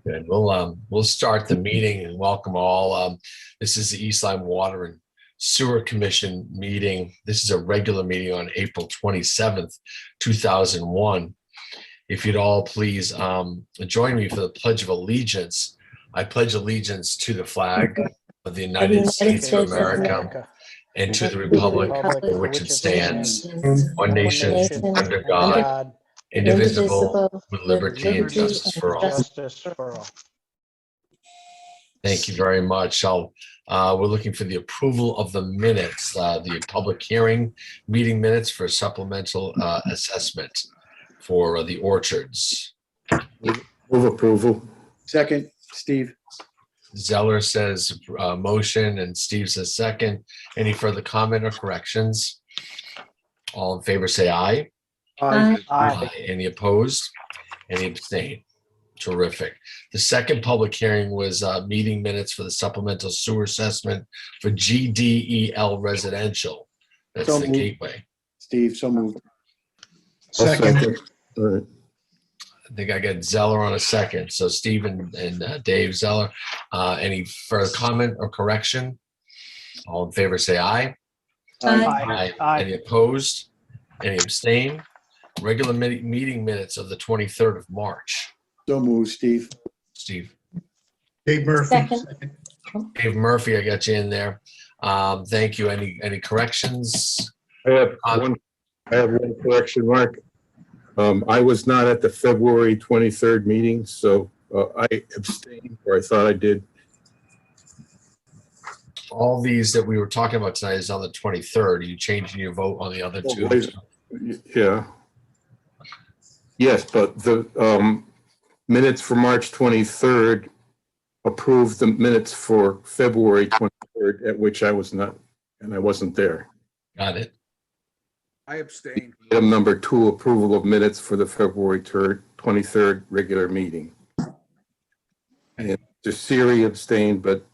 Good. We'll start the meeting and welcome all. This is the East Lyme Water and Sewer Commission meeting. This is a regular meeting on April 27th, 2001. If you'd all please join me for the Pledge of Allegiance. I pledge allegiance to the flag of the United States of America and to the republic for which it stands, one nation under God, indivisible, with liberty and justice for all. Thank you very much. We're looking for the approval of the minutes, the public hearing meeting minutes for supplemental assessment for the orchards. Move approval. Second, Steve. Zeller says motion and Steve says second. Any further comment or corrections? All in favor say aye. Aye. Aye. Any opposed? Any abstain? Terrific. The second public hearing was meeting minutes for the supplemental sewer assessment for GDEL residential. That's So the moved. Gateway. Steve, so moved. Second. All right. I think I got Zeller on a second. So Steve and Dave Zeller. Any further comment or correction? All in favor say aye. Aye. Any opposed? Any abstain? Regular meeting minutes of the 23rd of March. So moved, Steve. Steve. Dave Murphy. Second. Dave Murphy, I got you in there. Thank you. Any corrections? I have one correction, Mark. I was not at the February 23rd meeting, so I abstained, or I thought I did. All these that we were talking about tonight is on the 23rd. Are you changing your vote on the other two? Yeah. Yes, but the minutes for March 23rd approved the minutes for February 23rd, at which I was not, and I wasn't there. Got it. I abstain. Item number 2, approval of minutes for the February 23rd regular meeting. And Siri abstained, but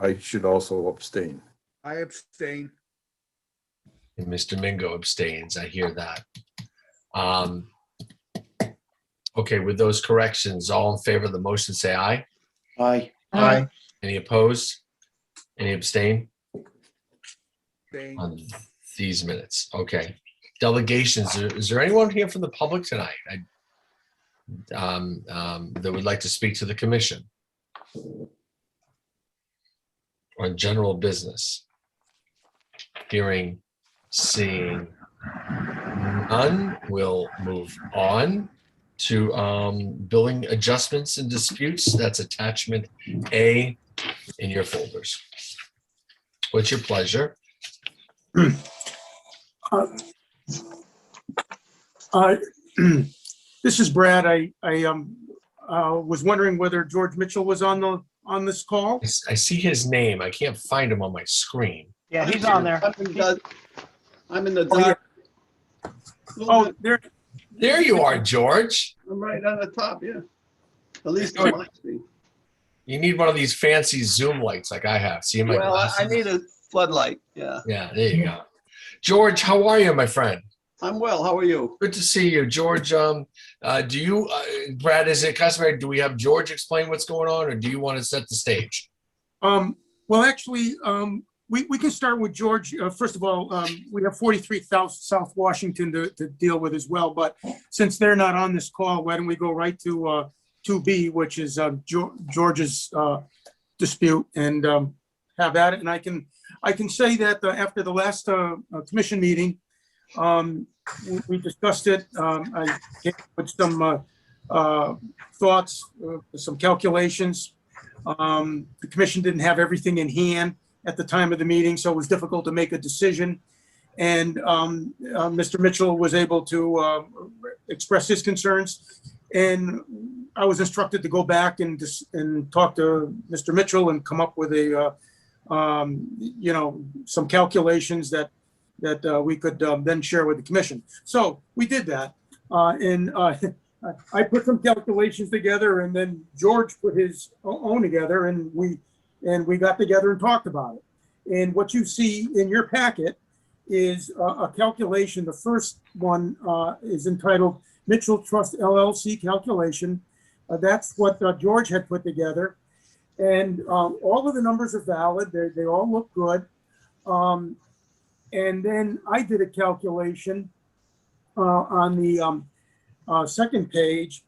I should also abstain. I abstain. And Mr. Mingo abstains. I hear that. Okay, with those corrections, all in favor of the motion say aye. Aye. Aye. Any opposed? Any abstain Abstain. on these minutes? Okay. Delegations. Is there anyone here from the public tonight that would like to speak to the commission on general business? Hearing, seeing none, we'll move on to billing adjustments and disputes. That's attachment A in your folders. What's your pleasure? This is Brad. I was wondering whether George Mitchell was on this call. I see his name. I can't find him on my screen. Yeah, he's on there. I'm in the Oh, yeah. dark. Oh, there. There you are, George. I'm right on the top, yeah. At least Good. on my screen. You need one of these fancy Zoom lights like I have. See my Well, glasses? I need a floodlight, yeah. Yeah, there you go. George, how are you, my friend? I'm well, how are you? Good to see you, George. Do you, Brad? Is it customary? Do we have George explain what's going on, or do you want to set the stage? Well, actually, we can start with George. First of all, we have 43,000 South Washington to deal with as well. But since they're not on this call, why don't we go right to 2B, which is George's dispute, and have at it. And I can say that after the last commission meeting, we discussed it. I came up with some thoughts, some calculations. The commission didn't have everything in hand at the time of the meeting, so it was difficult to make a decision. And Mr. Mitchell was able to express his concerns. And I was instructed to go back and talk to Mr. Mitchell and come up with a, some calculations that we could then share with the commission. So we did that. I put some calculations together, and then George put his own together, and we got together and talked about it. And what you see in your packet is a calculation. The first one is entitled Mitchell Trust LLC calculation. That's what George had put together. And all of the numbers are valid. They all look good. And then I did a calculation on the second page,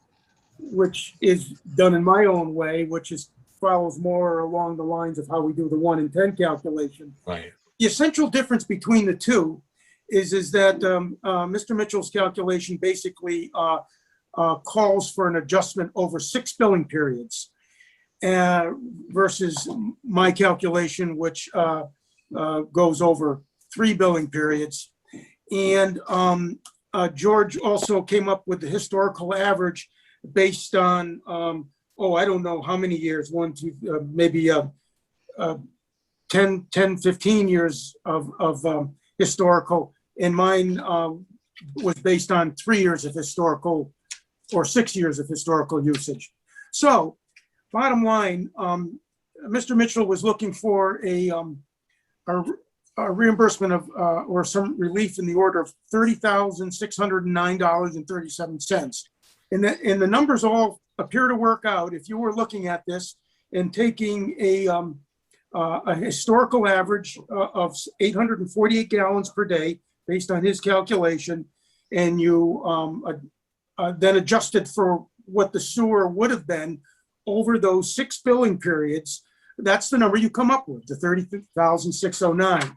which is done in my own way, which follows more along the lines of how we do the 1 in 10 calculation. Right. The essential difference between the two is that Mr. Mitchell's calculation basically calls for an adjustment over 6 billing periods versus my calculation, which goes over 3 billing periods. And George also came up with the historical average based on, I don't know how many years, maybe 10, 15 years of historical. And mine was based on 3 years of historical or 6 years of historical usage. So bottom line, Mr. Mitchell was looking for a reimbursement of or some relief in the order of $30,609.37. And the numbers all appear to work out. If you were looking at this and taking a historical average of 848 gallons per day, based on his calculation, and you then adjusted for what the sewer would have been over those 6 billing periods, that's the number you come up with, the 30,609.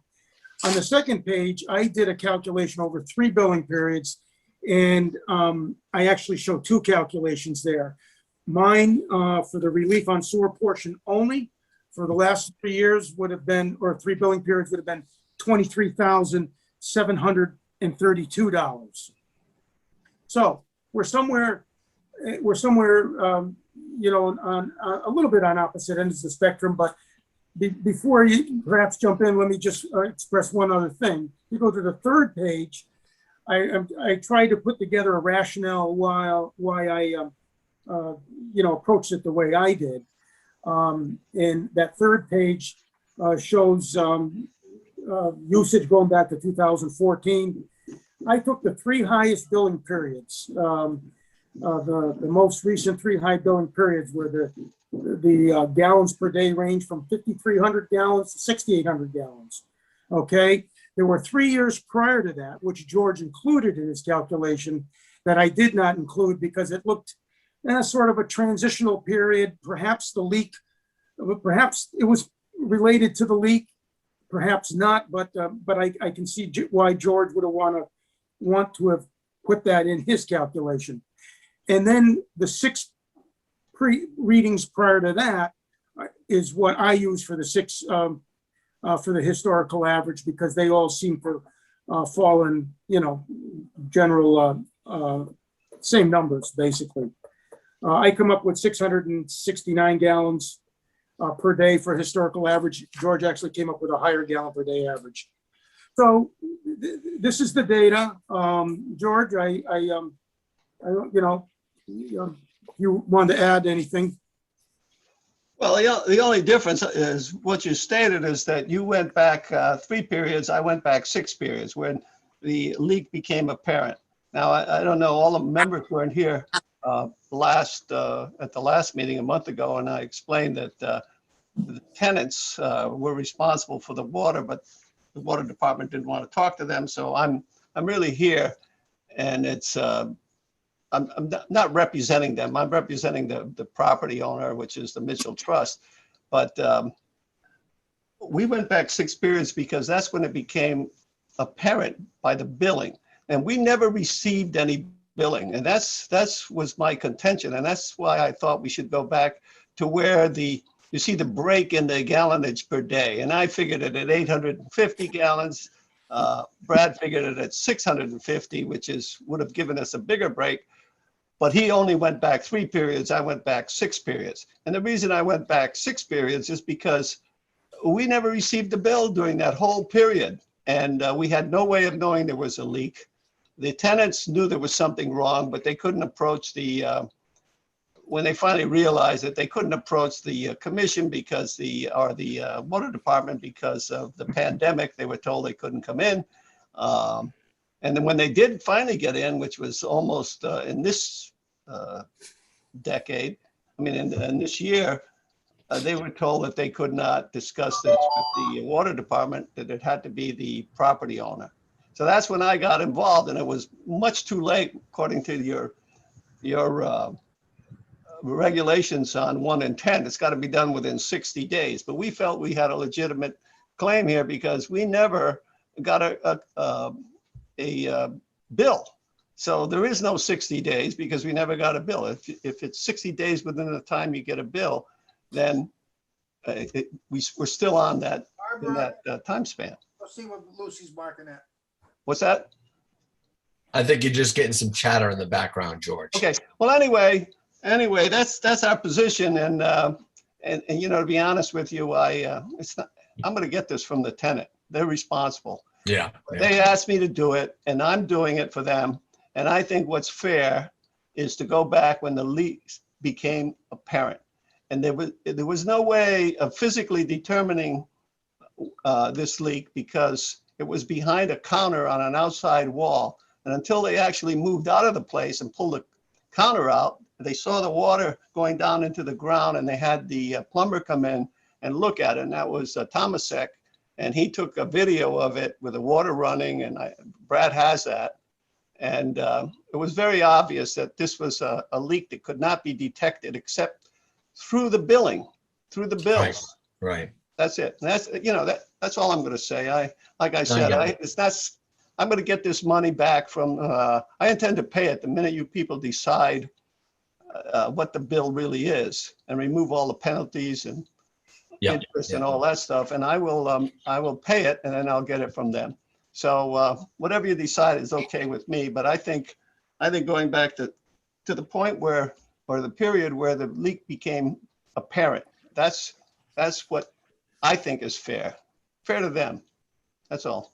On the second page, I did a calculation over 3 billing periods, and I actually show 2 calculations there. Mine for the relief on sewer portion only for the last 3 years would have been, or 3 billing periods would have been $23,732. So we're somewhere, on a little bit on opposite ends of the spectrum. But before you perhaps jump in, let me just express one other thing. You go to the third page. I tried to put together a rationale why I approached it the way I did. And that third page shows usage going back to 2014. I took the 3 highest billing periods. The most recent 3 high billing periods were the gallons per day range from 5,300 gallons to 6,800 gallons. Okay. There were 3 years prior to that, which George included in his calculation, that I did not include because it looked sort of a transitional period. Perhaps the leak, perhaps it was related to the leak, perhaps not. But I can see why George would want to have put that in his calculation. And then the 6 readings prior to that is what I use for the 6 for the historical average, because they all seem to fall in, general same numbers, basically. I come up with 669 gallons per day for historical average. George actually came up with a higher gallon per day average. So this is the data. George, you want to add anything? Well, the only difference is what you stated is that you went back 3 periods, I went back 6 periods when the leak became apparent. Now, I don't know, all the members weren't here at the last meeting a month ago, and I explained that the tenants were responsible for the water, but the water department didn't want to talk to them. So I'm really here, and it's I'm not representing them. I'm representing the property owner, which is the Mitchell Trust. But we went back 6 periods because that's when it became apparent by the billing, and we never received any billing, and that's was my contention, and that's why I thought we should go back to where you see the break in the gallonage per day, and I figured it at 850 gallons. Brad figured it at 650, which would have given us a bigger break. But he only went back 3 periods. I went back 6 periods. And the reason I went back 6 periods is because we never received the bill during that whole period. And we had no way of knowing there was a leak. The tenants knew there was something wrong, but they couldn't approach when they finally realized that they couldn't approach the commission because the water department, because of the pandemic, they were told they couldn't come in. And then when they did finally get in, which was almost in this decade, I mean, in this year, they were told that they could not discuss this with the water department, that it had to be the property owner. So that's when I got involved, and it was much too late, according to your regulations on 1 in 10. It's got to be done within 60 days. But we felt we had a legitimate claim here because we never got a bill. So there is no 60 days because we never got a bill. If it's 60 days within the time you get a bill, then we're still on that in that time span. Let's see what Lucy's marking at. What's that? I think you're just getting some chatter in the background, George. Okay. Well, anyway, that's our position, and you know, to be honest with you, it's not. I'm going to get this from the tenant. They're responsible. Yeah. They asked me to do it, and I'm doing it for them. And I think what's fair is to go back when the lease became apparent. And there was no way of physically determining this leak because it was behind a counter on an outside wall. And until they actually moved out of the place and pulled the counter out, they saw the water going down into the ground, and they had the plumber come in and look at it. And that was Tomasek. And he took a video of it with the water running, and Brad has that. And it was very obvious that this was a leak that could not be detected except through the billing, through the bills. Right. That's it. And that's, you know, that's all I'm going to say. Like I said, I'm going to get this money back from, I intend to pay it the minute you people decide what the bill really is and remove all the penalties and interest and all that stuff. And I will pay it, and then I'll get it from them. So whatever you decide is okay with me. But I think going back to the point where, or the period where the leak became apparent, that's what I think is fair to them. That's all.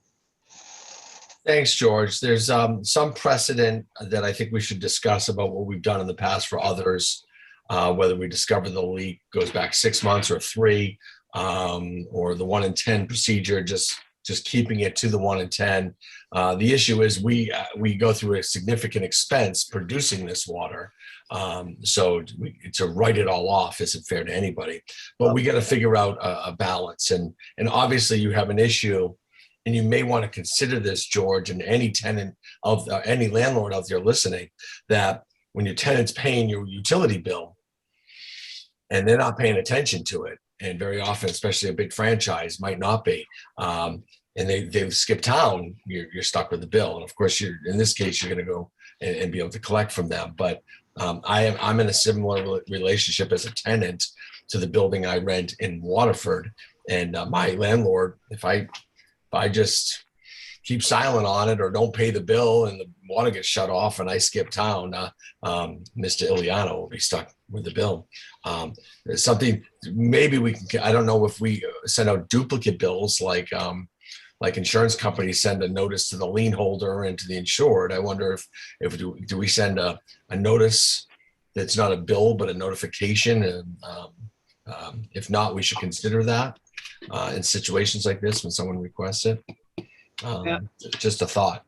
Thanks, George. There's some precedent that I think we should discuss about what we've done in the past for others, whether we discover the leak goes back 6 months or 3, or the 1 in 10 procedure, just keeping it to the 1 in 10. The issue is we go through a significant expense producing this water. So to write it all off isn't fair to anybody, but we got to figure out a balance. And obviously you have an issue, and you may want to consider this, George, and any tenant of any landlord out there listening, that when your tenant's paying your utility bill and they're not paying attention to it, and very often, especially a big franchise might not be, and they've skipped town, you're stuck with the bill. And of course, in this case, you're going to go and be able to collect from them. But I'm in a similar relationship as a tenant to the building I rent in Waterford, and my landlord, if I just keep silent on it or don't pay the bill and the water gets shut off and I skip town, Mr. Iliano will be stuck with the bill. There's something, maybe we can, I don't know if we send out duplicate bills like insurance companies send a notice to the lien holder and to the insured. I wonder if do we send a notice that's not a bill but a notification, and if not, we should consider that in situations like this when someone requests it. Just a thought.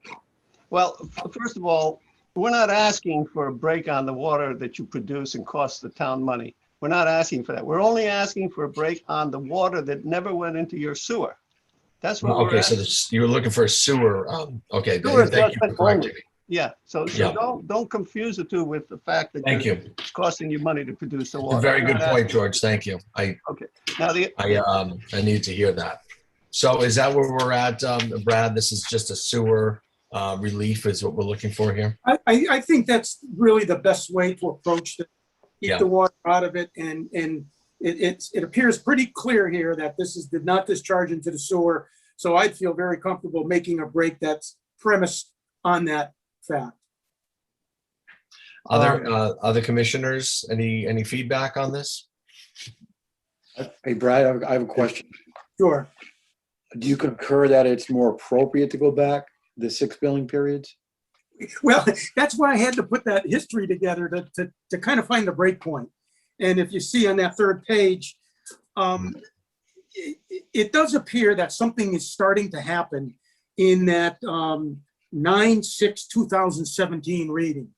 Well, first of all, we're not asking for a break on the water that you produce and costs the town money. We're not asking for that. We're only asking for a break on the water that never went into your sewer. That's what we're asking. So you're looking for a sewer. Okay, Sewer thank you for adjustment correcting only. me. Yeah, so don't confuse the two with the fact that Thank you. it's costing you money to produce the water. A very good We're not point, asking- George. Thank you. I Now I need to hear that. So is that where we're at, Brad? This is just a sewer relief is what we're looking for here? I think that's really the best way to approach it. Keep the water out of it, and it appears pretty clear here that did not discharge into the sewer. So I'd feel very comfortable making a break that's premised on that fact. Other commissioners, any feedback on this? Hey, Brad, I have a question. Sure. Do you concur that it's more appropriate to go back the 6 billing periods? Well, that's why I had to put that history together to kind of find the break point. And if you see on that 3rd page, it does appear that something is starting to happen in that 9/6/2017 reading.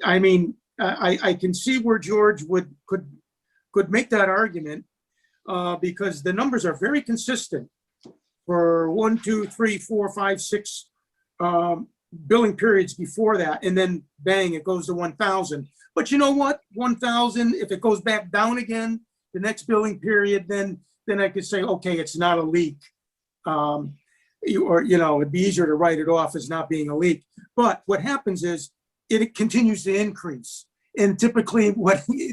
I mean, I can see where George could make that argument because the numbers are very consistent for 1, 2, 3, 4, 5, 6 billing periods before that, and then bang, it goes to 1,000. But you know what? 1,000, if it goes back down again, the next billing period, then I could say, okay, it's not a leak. It'd be easier to write it off as not being a leak. But what happens is it continues to increase. And typically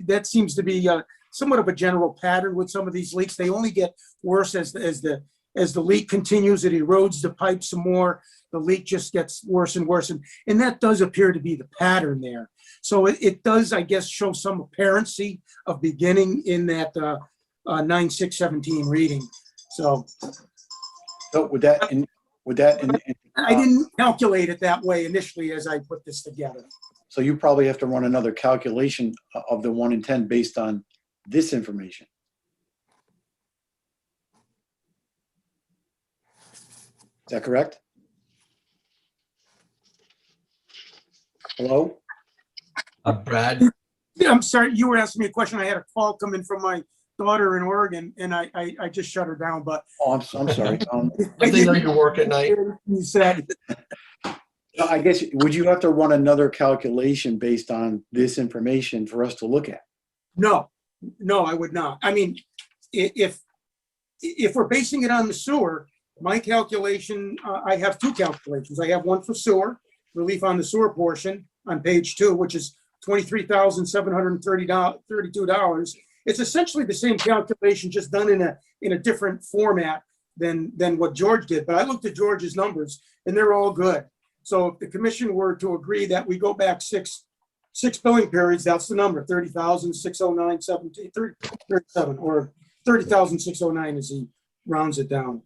that seems to be somewhat of a general pattern with some of these leaks. They only get worse as the leak continues. It erodes the pipe some more. The leak just gets worse and worse. And that does appear to be the pattern there. So it does, I guess, show some apparency of beginning in that 9/6/17 reading. So would that, I didn't calculate it that way initially as I put this together. so you probably have to run another calculation of the 1 in 10 based on this information. Is that correct? Hello? Brad, Yeah, I'm sorry, you were asking me a question. I had a call come in from my daughter in Oregon, and I just shut her down, but. Oh, I'm sorry. do they know you work at night? You said, I guess, would you have to run another calculation based on this information for us to look at? no, I would not. I mean, if we're basing it on the sewer, my calculation, I have 2 calculations. I have one for sewer, relief on the sewer portion on page 2, which is $23,732. It's essentially the same calculation, just done in a different format than what George did. But I looked at George's numbers and they're all good. So if the commission were to agree that we go back six billing periods, that's the number, 30,609.37, or 30,609 as he rounds it down.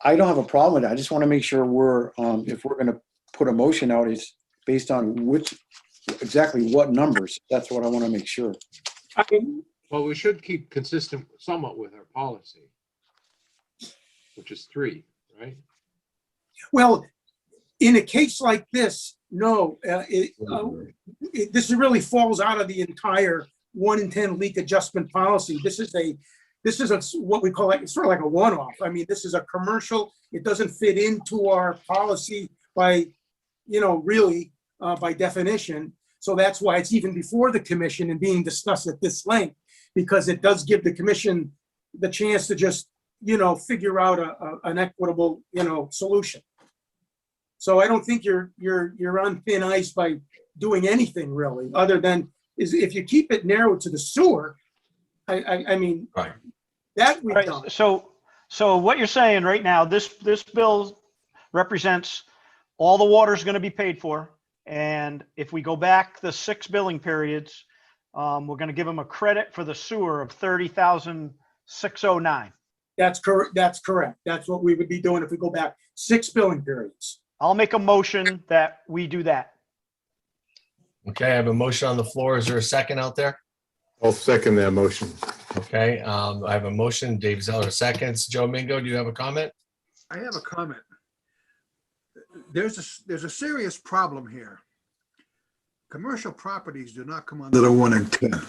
I don't have a problem with that. I just want to make sure if we're going to put a motion out, it's based on exactly what numbers. That's what I want to make sure. I mean, Well, we should keep consistent somewhat with our policy, which is 3, right? well, in a case like this, no, this really falls out of the entire 1 in 10 leak adjustment policy. This is what we call like, it's sort of like a one-off. I mean, this is a commercial. It doesn't fit into our policy by definition. So that's why it's even before the commission and being discussed at this length, because it does give the commission the chance to just, figure out an equitable, solution. So I don't think you're on thin ice by doing anything really, other than if you keep it narrow to the sewer. I mean, Right. that we've Right, done. so what you're saying right now, this bill represents all the water is going to be paid for. And if we go back the 6 billing periods, we're going to give them a credit for the sewer of 30,609. That's correct. That's what we would be doing if we go back 6 billing periods. I'll make a motion that we do that. Okay, I have a motion on the floor. Is there a second out there? I'll second that motion. Okay, I have a motion. Dave Zeller seconds. Joe Mingo, do you have a comment? I have a comment. There's a serious problem here. Commercial properties do not come under the 1 in 10.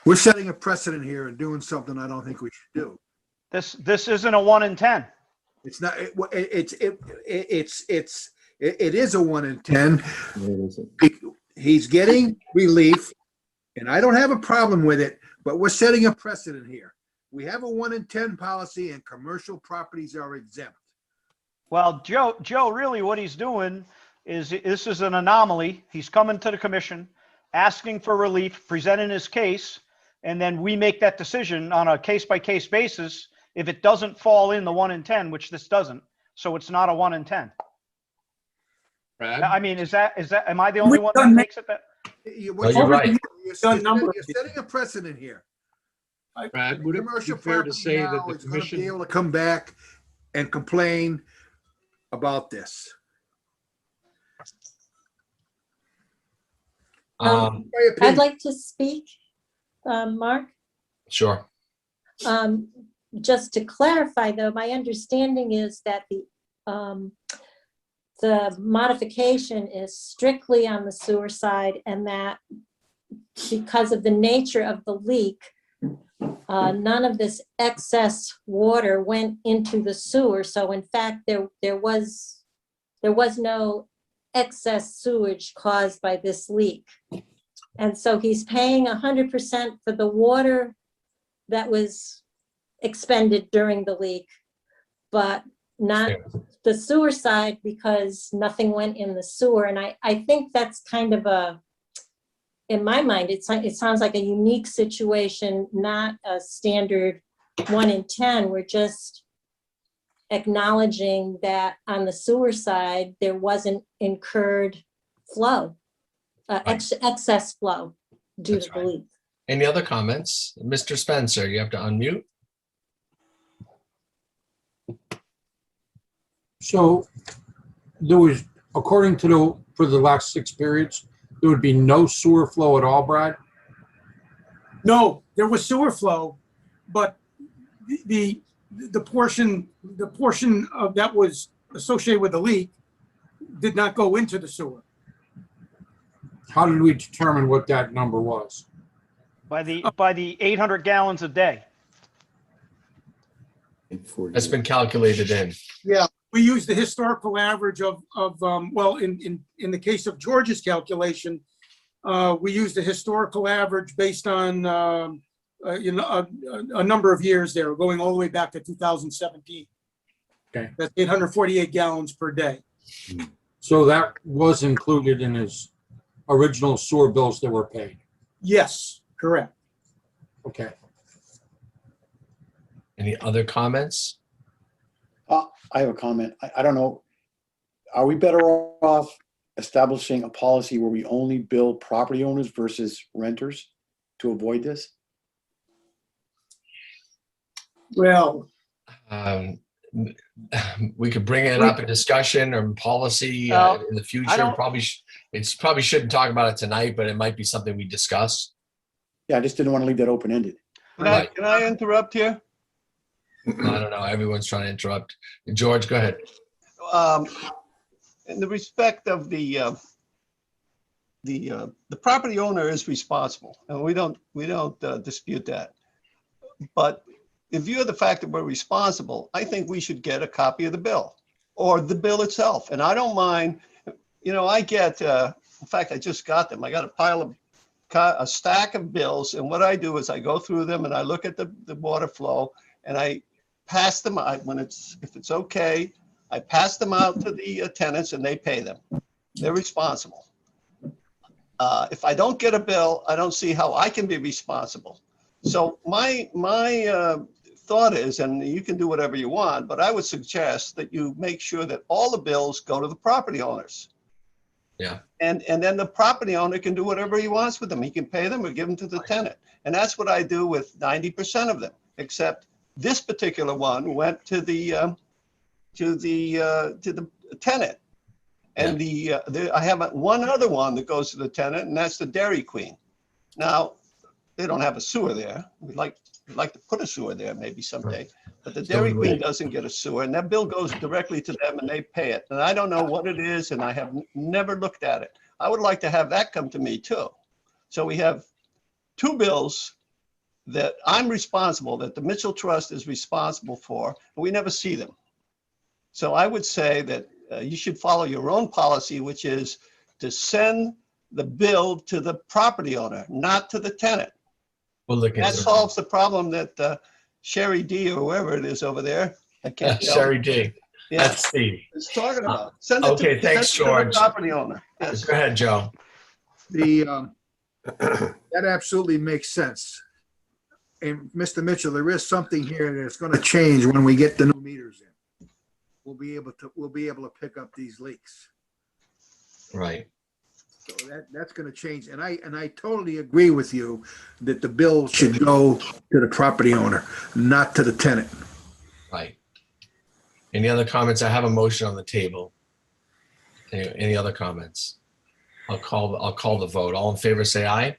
We're setting a precedent here and doing something I don't think we should do. This isn't a 1 in 10. It's not. It is a 1 in 10. He's getting relief, and I don't have a problem with it. But we're setting a precedent here. We have a 1 in 10 policy, and commercial properties are exempt. Well, Joe, really what he's doing is this is an anomaly. He's coming to the commission, asking for relief, presenting his case, and then we make that decision on a case-by-case basis if it doesn't fall in the 1 in 10, which this doesn't. So it's not a 1 in 10. Brad? I mean, am I the only one that makes it that? you're right. You're setting a precedent here. Brad, would it be Commercial fair to property say now that the is going to be commission, able to come back and complain about this? Um, My opinion. I'd like to speak, Mark. sure. Just to clarify, though, my understanding is that the modification is strictly on the sewer side, and that because of the nature of the leak, none of this excess water went into the sewer. So in fact, there was no excess sewage caused by this leak. And so he's paying 100% for the water that was expended during the leak, but not the sewer side because nothing went in the sewer. And I think that's kind of in my mind, it sounds like a unique situation, not a standard 1 in 10. We're just acknowledging that on the sewer side, there wasn't incurred flow, excess flow due to the leak. Any other comments? Mr. Spencer, you have to unmute. So there was, according to for the last 6 periods, there would be no sewer flow at all, Brad? No, there was sewer flow, but the portion of that was associated with the leak did not go into the sewer. How did we determine what that number was? By the 800 gallons a day. That's been calculated in. Yeah, we used the historical average of well, in the case of George's calculation, we used the historical average based on a number of years there, going all the way back to 2017. Okay. That's 848 gallons per day. So that was included in his original sewer bills that were paid? Yes, correct. Okay. Any other comments? I have a comment. I don't know. Are we better off establishing a policy where we only bill property owners versus renters to avoid this? Well, We could bring it up in discussion or policy in the future. Probably shouldn't talk about it tonight, but it might be something we discuss. Yeah, I just didn't want to leave that open-ended. Can I interrupt here? I don't know. Everyone's trying to interrupt. George, go ahead. In the respect of the property owner is responsible, and we don't dispute that. But in view of the fact that we're responsible, I think we should get a copy of the bill or the bill itself. And I don't mind, I get, in fact, I just got them. I got a stack of bills. And what I do is I go through them and I look at the water flow and I pass them out if it's okay, I pass them out to the tenants and they pay them. They're responsible. If I don't get a bill, I don't see how I can be responsible. So my thought is, and you can do whatever you want, but I would suggest that you make sure that all the bills go to the property owners. Yeah. And then the property owner can do whatever he wants with them. He can pay them or give them to the tenant. And that's what I do with 90% of them, except this particular one went to the tenant. And I have one other one that goes to the tenant, and that's the Dairy Queen. Now, they don't have a sewer there. We'd like to put a sewer there maybe someday, but the Dairy Queen doesn't get a sewer, and that bill goes directly to them and they pay it. And I don't know what it is, and I have never looked at it. I would like to have that come to me too. So we have 2 bills that I'm responsible, that the Mitchell Trust is responsible for, but we never see them. So I would say that you should follow your own policy, which is to send the bill to the property owner, not to the tenant. We'll look That into solves the problem that Sherry D or whoever it is over there. I can't tell. Sherry D. Yeah, That's Steve. it's talking about. Send it Okay, thanks, send it to George. the property owner. Yes. Go ahead, Joe. That absolutely makes sense. And Mr. Mitchell, there is something here that's going to change when we get the new meters in. We'll be able to pick up these leaks. Right. So that's going to change. And I totally agree with you that the bill should go to the property owner, not to the tenant. Right. Any other comments? I have a motion on the table. Any other comments? I'll call the vote. All in favor, say aye.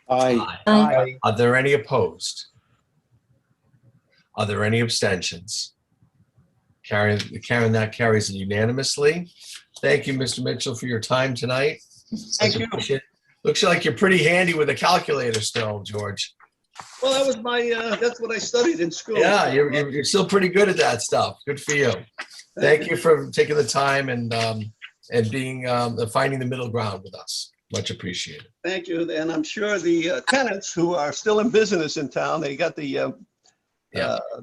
Aye. Are there any opposed? Are there any abstentions? Karen, that carries unanimously. Thank you, Mr. Mitchell, for your time tonight. Thank you. Appreciate it. Looks like you're pretty handy with a calculator still, George. Well, that was my, that's what I studied in school. Yeah, you're still pretty good at that stuff. Good for you. Thank you for taking the time and being finding the middle ground with us. Much appreciated. Thank you. And I'm sure the tenants who are still in business in town, they got the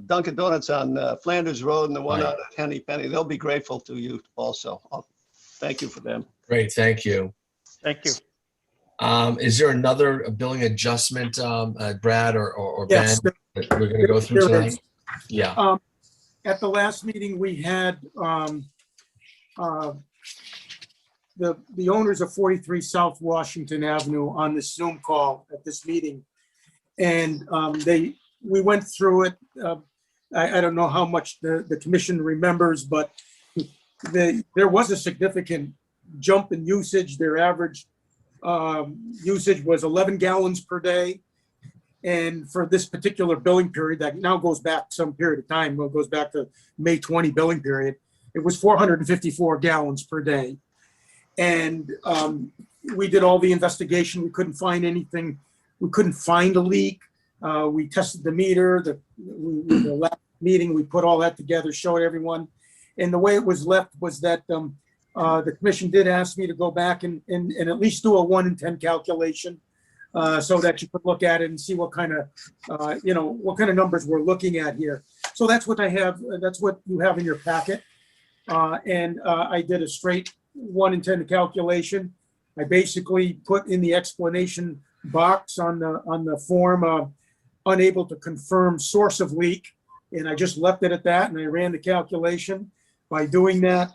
Dunkin' Donuts on Flanders Road and the one Right. out at Henny Penny. They'll be grateful to you also. Thank you for them. Great, thank you. Thank you. Is there another billing adjustment, Brad or Ben, Yes, that we're going to go through there tonight? is. Yeah. At the last meeting, we had the owners of 43 South Washington Avenue on the Zoom call at this meeting. And we went through it. I don't know how much the commission remembers, but there was a significant jump in usage. Their average usage was 11 gallons per day. And for this particular billing period, that now goes back some period of time, it goes back to May 20 billing period, it was 454 gallons per day. And we did all the investigation. We couldn't find anything. We couldn't find a leak. We tested the meter, the last meeting, we put all that together, showed everyone. And the way it was left was that the commission did ask me to go back and at least do a 1 in 10 calculation so that you could look at it and see what kind of, what kind of numbers we're looking at here. So that's what I have. That's what you have in your packet. I did a straight 1 in 10 calculation. I basically put in the explanation box on the form, unable to confirm source of leak. And I just left it at that. And I ran the calculation. By doing that,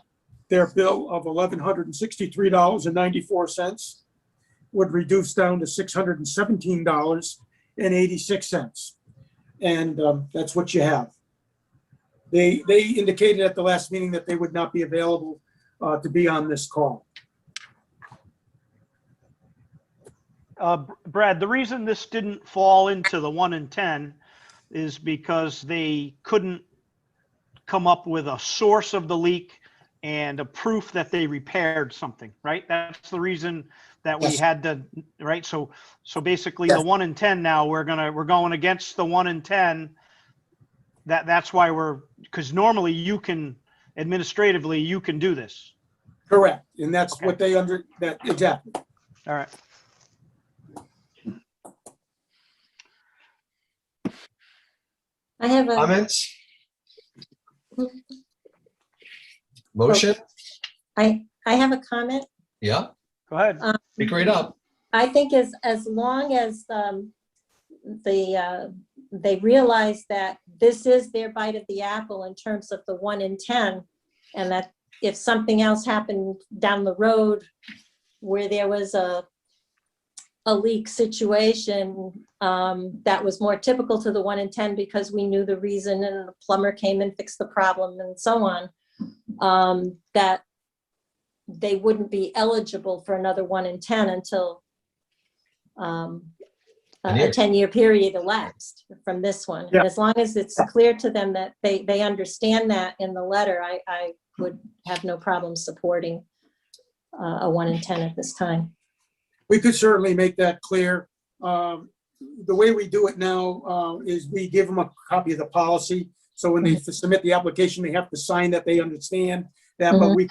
their bill of $1,163.94 would reduce down to $617.86. And that's what you have. They indicated at the last meeting that they would not be available to be on this call. Brad, the reason this didn't fall into the 1 in 10 is because they couldn't come up with a source of the leak and a proof that they repaired something, right? That's the reason that we had to, right? So basically the 1 in 10 now, we're going against the 1 in 10. That's why because normally you can, administratively, you can do this. Correct. And that's Okay. what exactly. All right. I have a, Comments? Motion? I have a comment. Yeah, Go ahead. pick right up. I think as long as they realize that this is their bite of the apple in terms of the 1 in 10, and that if something else happened down the road where there was a leak situation that was more typical to the 1 in 10 because we knew the reason and the plumber came and fixed the problem and so on, that they wouldn't be eligible for another 1 in 10 until a 10-year period elapsed from this one. Yeah. And as long as it's clear to them that they understand that in the letter, I would have no problem supporting a 1 in 10 at this time. We could certainly make that clear. The way we do it now is we give them a copy of the policy. So when they submit the application, they have to sign that they understand that, but we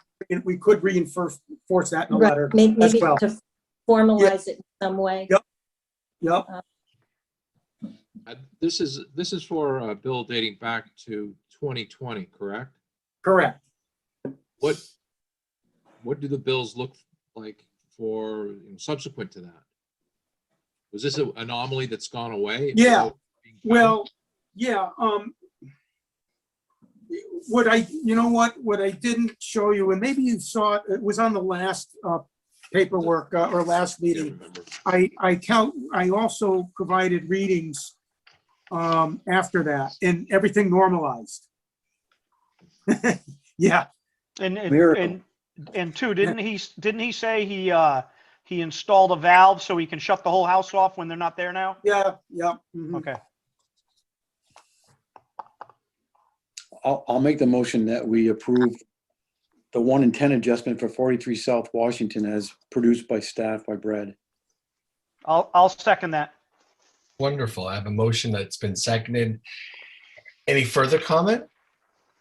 could reinforce that in a letter Maybe as well. to formalize it in some way. Yep. Yep. This is for a bill dating back to 2020, correct? Correct. What do the bills look like for subsequent to that? Was this an anomaly that's gone away? Yeah. Well, yeah. What I didn't show you, and maybe you saw it, it was on the last paperwork or last meeting. I also provided readings after that, and everything normalized. Yeah. And two, didn't he say he installed a valve so he can shut the whole house off when they're not there now? Yeah. Yeah. Mhm. Okay. I'll make the motion that we approve the 1 in 10 adjustment for 43 South Washington as produced by staff by Brad. I'll second that. Wonderful. I have a motion that's been seconded. Any further comment?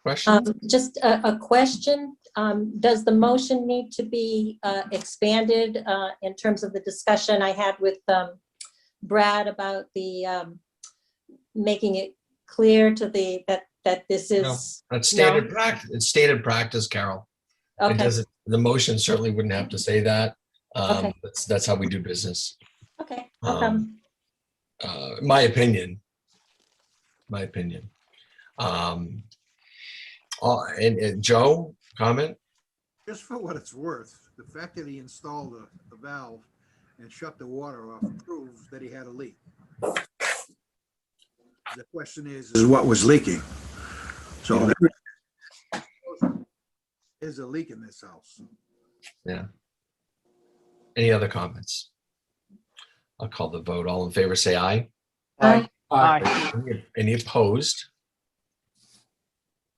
Questions? Just a question. Does the motion need to be expanded in terms of the discussion I had with Brad about the making it clear to that this is? That's standard practice. It's standard practice, Carol. It Okay, doesn't, the motion certainly wouldn't have to say that. Okay. That's how we do business. okay, no problem. My opinion. And Joe, comment? Just for what it's worth, the fact that he installed a valve and shut the water off proves that he had a leak. The question is what was leaking? So there's a leak in this house. Yeah. Any other comments? I'll call the vote. All in favor, say aye. Aye. Aye. Any opposed?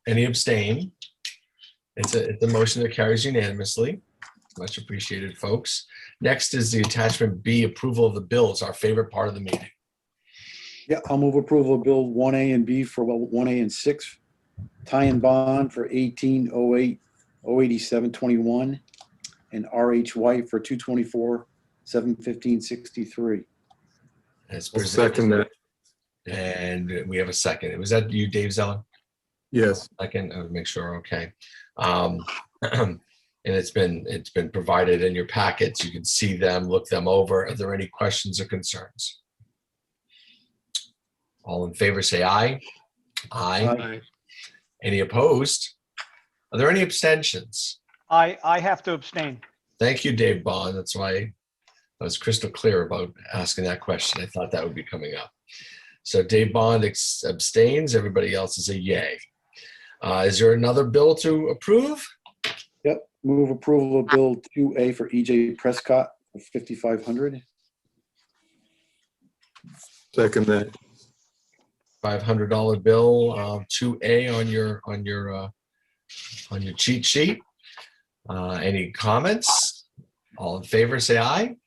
Any abstain? It's a motion that carries unanimously. Much appreciated, folks. Next is the attachment B, approval of the bills, our favorite part of the meeting. Yeah, I'll move approval of Bill 1A and B for 1A and 6, tie and bond for 1808 08721, and RH White for 224 71563. As I'll presented. second that. And we have a second. Was that you, Dave Zeller? Yes. Second, I would make sure, okay. And it's been provided in your packets. You can see them, look them over. Are there any questions or concerns? All in favor, say aye. Aye. Aye. Any opposed? Are there any abstentions? I have to abstain. Thank you, Dave Bond. That's why I was crystal clear about asking that question. I thought that would be coming up. So Dave Bond abstains. Everybody else is a yay. Is there another bill to approve? Yep, move approval of Bill 2A for EJ Prescott for 5,500. Second that. $500 bill, 2A on your cheat sheet. Any comments? All in favor, say aye.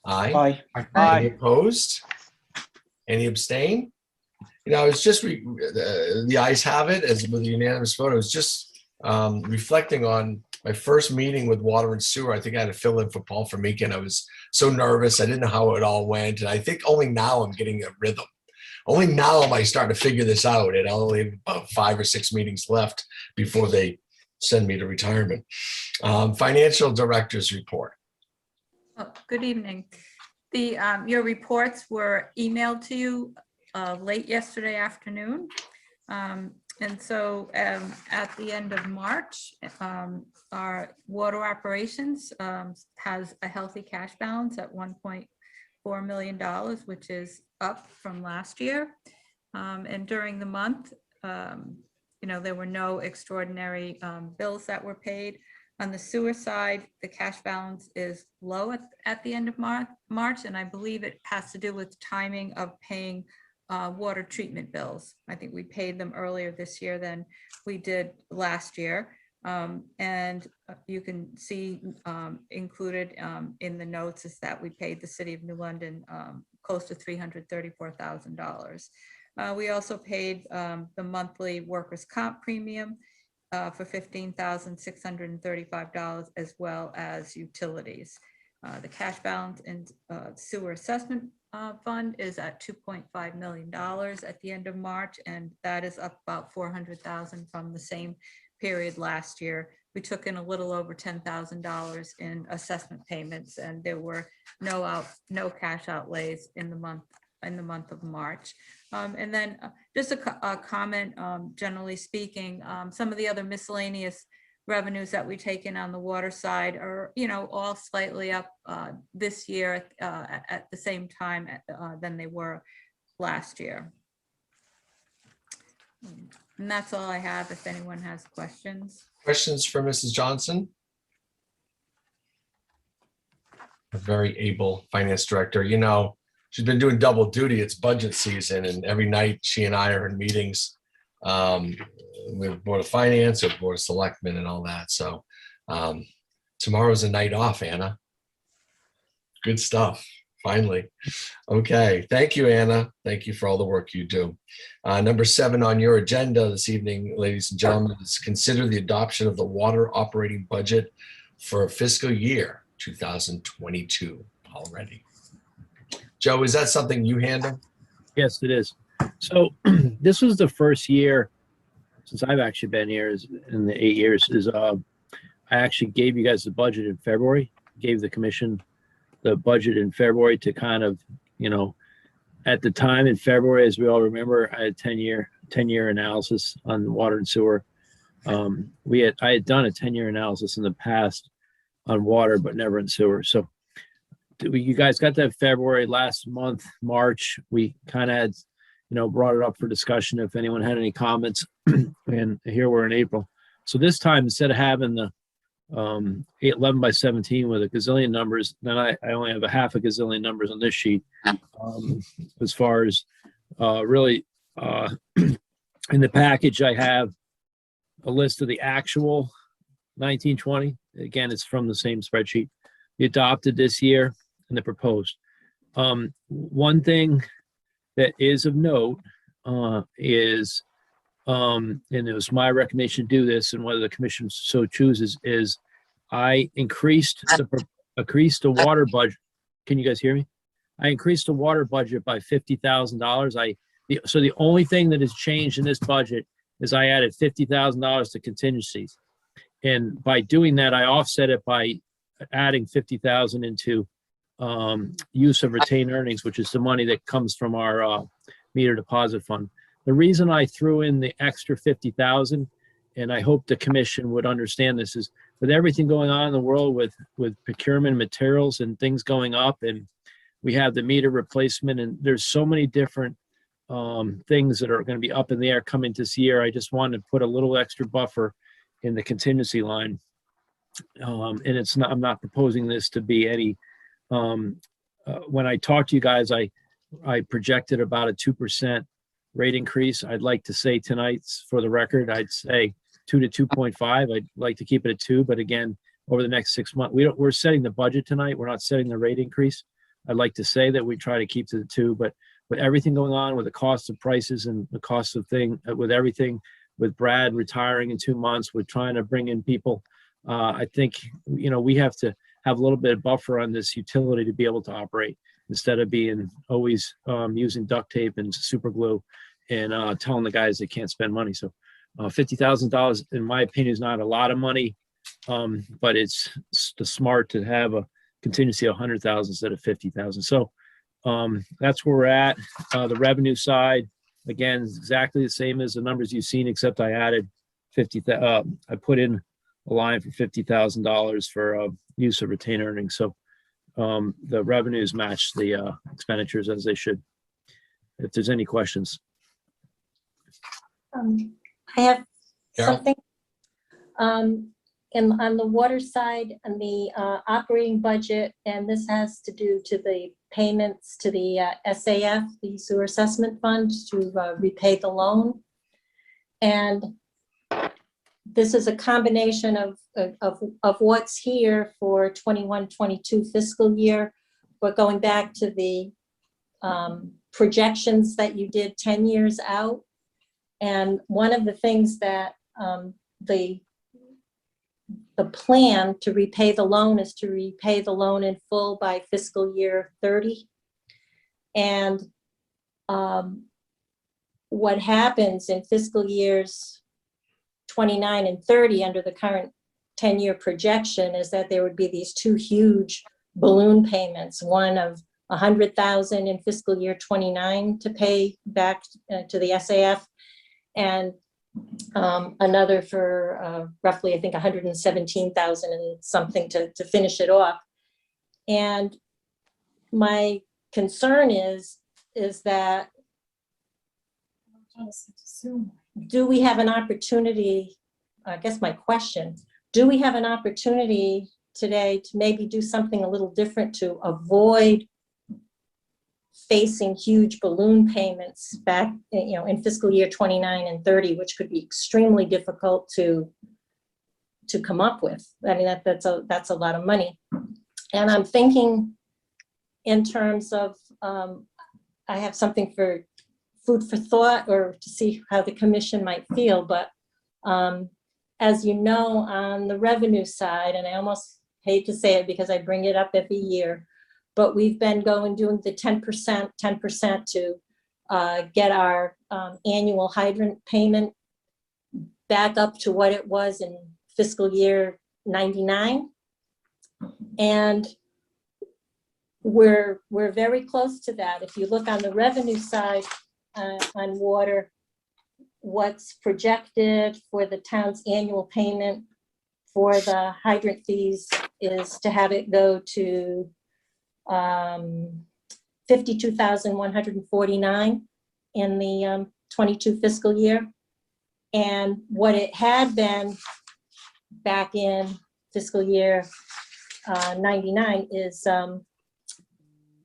Aye. Aye. Any opposed? Any abstain? You know, it's just the ayes have it as with a unanimous vote. I was just reflecting on my first meeting with water and sewer. I think I had to fill in for Paul Formica, and I was so nervous. I didn't know how it all went, and I think only now I'm getting a rhythm. Only now am I starting to figure this out, and I only have about 5 or 6 meetings left before they send me to retirement. Financial director's report. Oh, good evening. Your reports were emailed to you late yesterday afternoon. And so at the end of March, our water operations has a healthy cash balance at $1.4 million, which is up from last year. And during the month, there were no extraordinary bills that were paid. On the sewer side, the cash balance is low at the end of March, and I believe it has to do with timing of paying water treatment bills. I think we paid them earlier this year than we did last year. And you can see included in the notes is that we paid the City of New London close to $334,000. We also paid the monthly workers' comp premium for $15,635, as well as utilities. The cash balance in sewer assessment fund is at $2.5 million at the end of March, and that is up about $400,000 from the same period last year. We took in a little over $10,000 in assessment payments, and there were no cash outlays in the month of March. And then just a comment, generally speaking, some of the other miscellaneous revenues that we take in on the water side are, all slightly up this year at the same time than they were last year. And that's all I have, if anyone has questions. Questions for Mrs. Johnson? A very able finance director. She's been doing double duty. It's budget season, and every night she and I are in meetings with Board of Finance or Board of Selectmen and all that. So tomorrow's a night off, Anna. Good stuff. Finally. Okay. Thank you, Anna. Thank you for all the work you do. Number 7 on your agenda this evening, ladies and gentlemen, is consider the adoption of the water operating budget for fiscal year 2022 already. Joe, is that something you handle? Yes, it is. So this was the first year since I've actually been here in the 8 years I actually gave you guys the budget in February, gave the commission the budget in February to kind of, at the time in February, as we all remember, I had 10-year analysis on water and sewer. I had done a 10-year analysis in the past on water, but never in sewer. So you guys got that February. Last month, March, we kind of had, brought it up for discussion if anyone had any comments. And here we're in April. So this time, instead of having the 11 by 17 with a gazillion numbers, then I only have a half a gazillion numbers on this sheet. As far as really in the package, I have a list of the actual 1920. Again, it's from the same spreadsheet. The adopted this year and the proposed. One thing that is of note is, and it was my recommendation to do this, and whether the commission so chooses, is I increased the water budget. Can you guys hear me? I increased the water budget by $50,000. So the only thing that has changed in this budget is I added $50,000 to contingencies. And by doing that, I offset it by adding $50,000 into use of retained earnings, which is the money that comes from our meter deposit fund. The reason I threw in the extra $50,000, and I hope the commission would understand this, is with everything going on in the world with procurement materials and things going up, and we have the meter replacement, and there's so many different things that are going to be up in the air coming this year. I just wanted to put a little extra buffer in the contingency line. And I'm not proposing this to be any, when I talked to you guys, I projected about a 2% rate increase. I'd like to say tonight, for the record, I'd say 2 to 2.5. I'd like to keep it at 2, but again, over the next 6 months, we're setting the budget tonight. We're not setting the rate increase. I'd like to say that we try to keep to the 2, but with everything going on with the cost of prices and the cost of with everything, with Brad retiring in 2 months, with trying to bring in people, I think, we have to have a little bit of buffer on this utility to be able to operate instead of being always using duct tape and super glue and telling the guys they can't spend money. So $50,000, in my opinion, is not a lot of money, but it's smart to have a contingency of 100,000 instead of 50,000. So that's where we're at. The revenue side, again, is exactly the same as the numbers you've seen, except I added I put in a line for $50,000 for use of retained earnings. So the revenues match the expenditures as they should. If there's any questions. I have Carol? something. On the water side and the operating budget, and this has to do to the payments to the SAF, the Sewer Assessment Fund, to repay the loan. And this is a combination of what's here for 21-22 fiscal year. But going back to the projections that you did 10 years out. And one of the things that the plan to repay the loan is to repay the loan in full by fiscal year 30. And what happens in fiscal years 29 and 30 under the current 10-year projection is that there would be these two huge balloon payments, one of 100,000 in fiscal year 29 to pay back to the SAF, and another for roughly, I think, 117,000 and something to finish it off. And my concern is that, do we have an opportunity, I guess my question, do we have an opportunity today to maybe do something a little different to avoid facing huge balloon payments back, in fiscal year 29 and 30, which could be extremely difficult to come up with. I mean, that's a lot of money. And I'm thinking in terms of, I have something for food for thought, or to see how the commission might feel, but as you know, on the revenue side, and I almost hate to say it because I bring it up every year, but we've been doing the 10% to get our annual hydrant payment back up to what it was in fiscal year 99. And we're very close to that. If you look on the revenue side on water, what's projected for the town's annual payment for the hydrant fees is to have it go to 52,149 in the 22 fiscal year. And what it had been back in fiscal year 99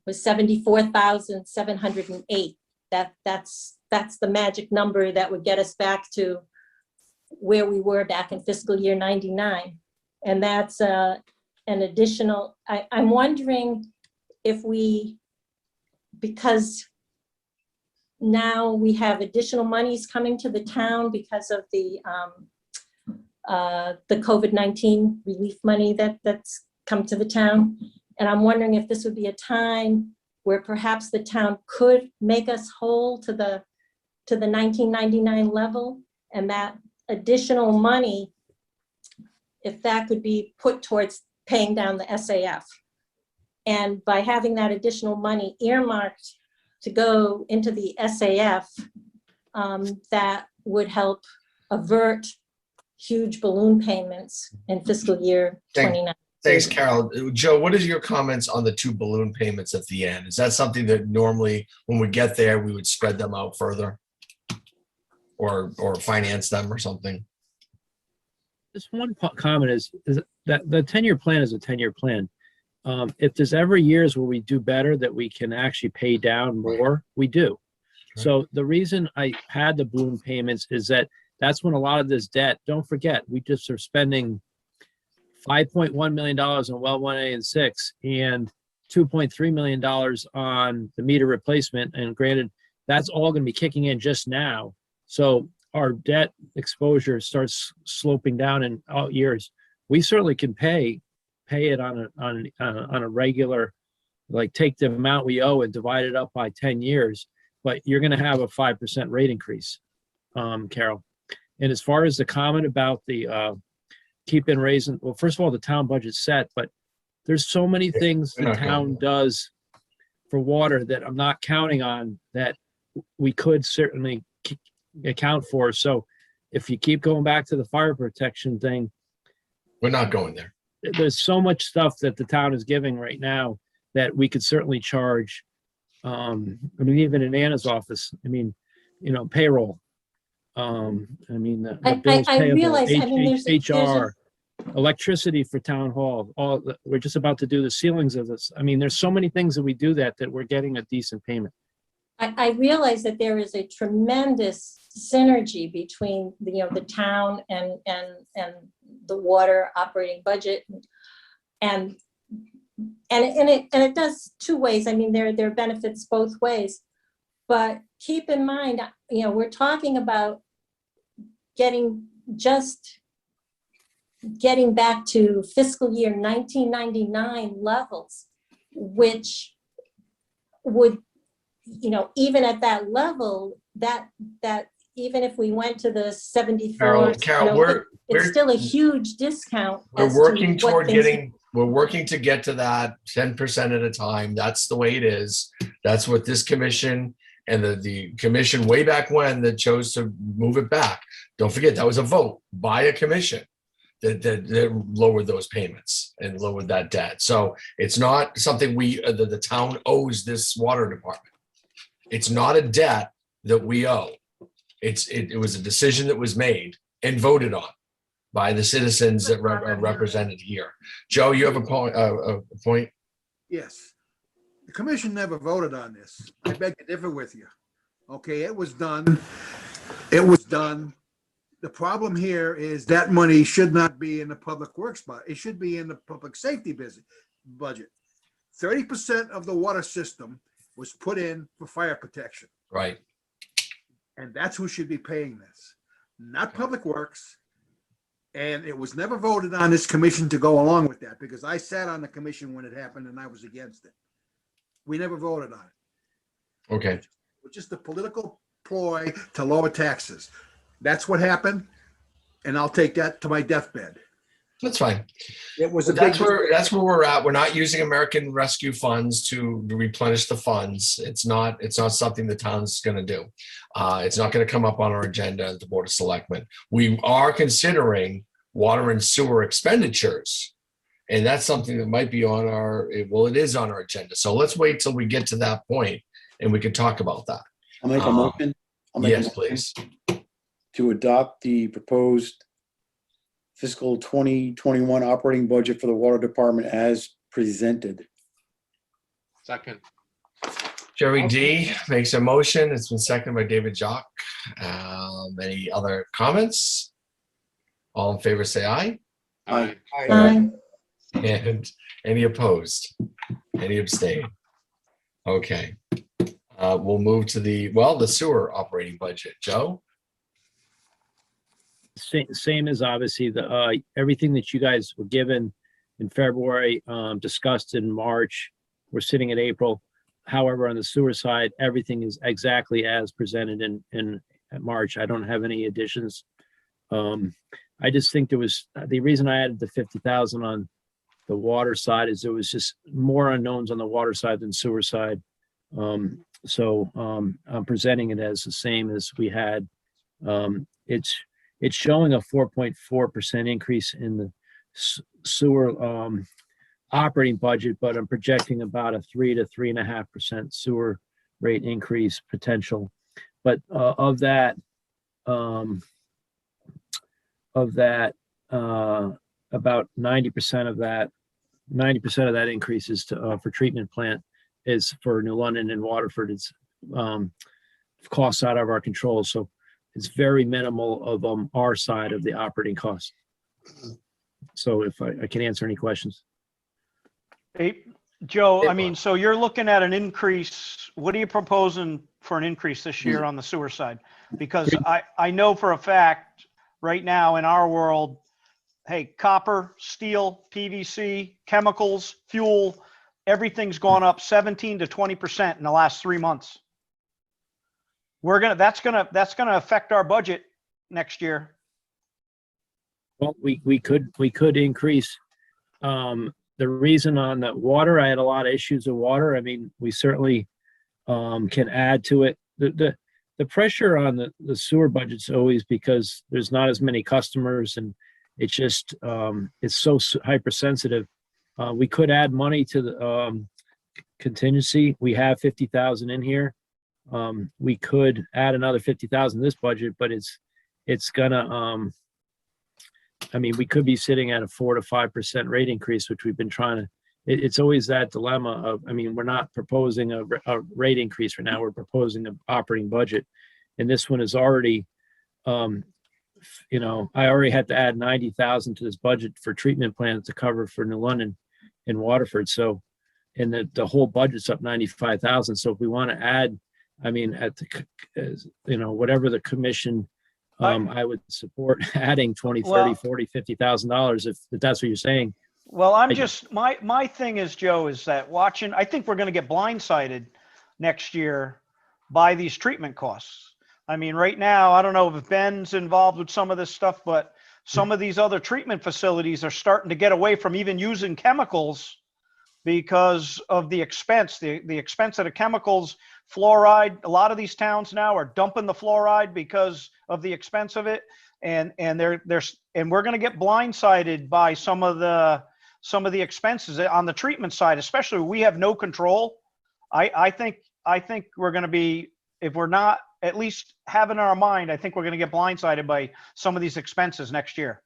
was 74,708. That's the magic number that would get us back to where we were back in fiscal year 99. And that's an additional, I'm wondering if because now we have additional monies coming to the town because of the COVID-19 relief money that's come to the town. And I'm wondering if this would be a time where perhaps the town could make us whole to the 1999 level, and that additional money, if that could be put towards paying down the SAF. And by having that additional money earmarked to go into the SAF, that would help avert huge balloon payments in fiscal year 29. Thanks, Carol. Joe, what is your comments on the 2 balloon payments at the end? Is that something that normally when we get there, we would spread them out further or finance them or something? Just one comment is that the 10-year plan is a 10-year plan. If there's ever years where we do better, that we can actually pay down more, we do. Right. So the reason I had the balloon payments is that's when a lot of this debt, don't forget, we just are spending $5.1 million on well 1A and 6 and $2.3 million on the meter replacement. And granted, that's all going to be kicking in just now. So our debt exposure starts sloping down in out years. We certainly can pay it on a regular, like take the amount we owe and divide it up by 10 years, but you're going to have a 5% rate increase, Carol. And as far as the comment about the keep in raising, well, first of all, the town budget's set, but there's so many things the town does for water that I'm not counting on that we could certainly account for. So if you keep going back to the fire protection thing, We're not going there. there's so much stuff that the town is giving right now that we could certainly charge. I mean, even in Anna's office, I mean, payroll. I mean, the bills I payable, realize, I mean, there's HR, electricity for town hall, we're just about to do the ceilings of this. I mean, there's so many things that we do that we're getting a decent payment. I realize that there is a tremendous synergy between the town and the water operating budget, and it does 2 ways. I mean, there are benefits both ways, but keep in mind, we're talking about getting back to fiscal year 1999 levels, which would, even at that level, that even if we went to the 74, Carol, it's still a huge discount. We're working to get to that 10% at a time. That's the way it is. That's what this commission and the commission way back when that chose to move it back. Don't forget, that was a vote by a commission that lowered those payments and lowered that debt. So it's not something the town owes this water department. It's not a debt that we owe. It was a decision that was made and voted on by the citizens that are represented here. Joe, you have a point? Yes. The commission never voted on this. I beg to differ with you. Okay, it was done. It was done. The problem here is that money should not be in the public works budget. It should be in the public safety budget. 30% of the water system was put in for fire protection. Right. And that's who should be paying this, not Public Works. And it was never voted on this commission to go along with that, because I sat on the commission when it happened and I was against it. We never voted on it. Okay. It was just a political ploy to lower taxes. That's what happened, and I'll take that to my deathbed. That's fine. It was a big. That's where we're at. We're not using American Rescue funds to replenish the funds. It's not something the town's going to do. It's not going to come up on our agenda at the Board of Selectmen. We are considering water and sewer expenditures, and that's something that might be on our, well, it is on our agenda. So let's wait till we get to that point and we can talk about that. I'll make a motion. Yes, please. To adopt the proposed fiscal 2021 operating budget for the water department as presented. Second. Jerry D makes a motion. It's been seconded by David Jock. Any other comments? All in favor, say aye. Aye. Aye. And any opposed? Any abstain? Okay. We'll move to the sewer operating budget. Joe? Same as obviously the everything that you guys were given in February, discussed in March. We're sitting at April. However, on the sewer side, everything is exactly as presented in March. I don't have any additions. I just think there was the reason I added the 50,000 on the water side is there was just more unknowns on the water side than sewer side. So I'm presenting it as the same as we had. It's showing a 4.4% increase in the sewer operating budget, but I'm projecting about a 3 to 3.5% sewer rate increase potential. But of that, about 90% of that increase is for treatment plant is for New London and Waterford. It's costs out of our control. So it's very minimal of our side of the operating costs. So if I can answer any questions. Hey, Joe, I mean, so you're looking at an increase. What are you proposing for an increase this year on the sewer side? Because I know for a fact right now in our world, hey, copper, steel, PVC, chemicals, fuel, everything's gone up 17 to 20% in the last 3 months. That's gonna affect our budget next year. Well, we could increase. The reason on the water, I had a lot of issues with water. I mean, we certainly can add to it. The pressure on the sewer budget's always because there's not as many customers and it's just it's so hypersensitive. We could add money to the contingency. We have 50,000 in here. We could add another 50,000 this budget, but it's gonna I mean, we could be sitting at a 4 to 5% rate increase, which we've been trying to. It's always that dilemma of, I mean, we're not proposing a rate increase right now. We're proposing an operating budget, and this one is already, you know, I already had to add 90,000 to this budget for treatment plants to cover for New London and Waterford. So, and the whole budget's up 95,000. So if we want to add, I mean, at the, you know, whatever the commission. I would support adding 20, 30, 40, $50,000 if that's what you're saying. Well, I'm just, my thing is, Joe, is that I think we're going to get blindsided next year by these treatment costs. I mean, right now, I don't know if Ben's involved with some of this stuff, but some of these other treatment facilities are starting to get away from even using chemicals because of the expense, the expense of the chemicals, fluoride. A lot of these towns now are dumping the fluoride because of the expense of it, and we're going to get blindsided by some of the expenses on the treatment side, especially we have no control. I think we're going to be, if we're not at least having our mind, I think we're going to get blindsided by some of these expenses next year.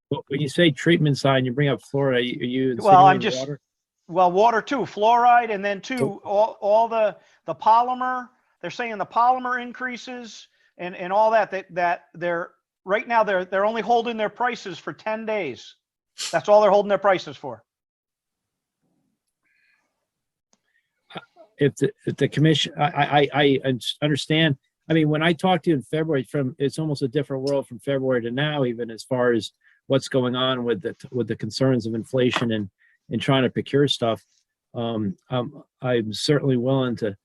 Well, when you say treatment side, and you bring up fluoride, are you Well, I'm insinuating just water? Well, water too, fluoride, and then too, all the polymer, they're saying the polymer increases and all that they're, right now, they're only holding their prices for 10 days. That's all they're holding their prices for. If the commission, I understand. I mean, when I talked to you in February, it's almost a different world from February to now, even as far as what's going on with the concerns of inflation and trying to procure stuff. I'm certainly willing to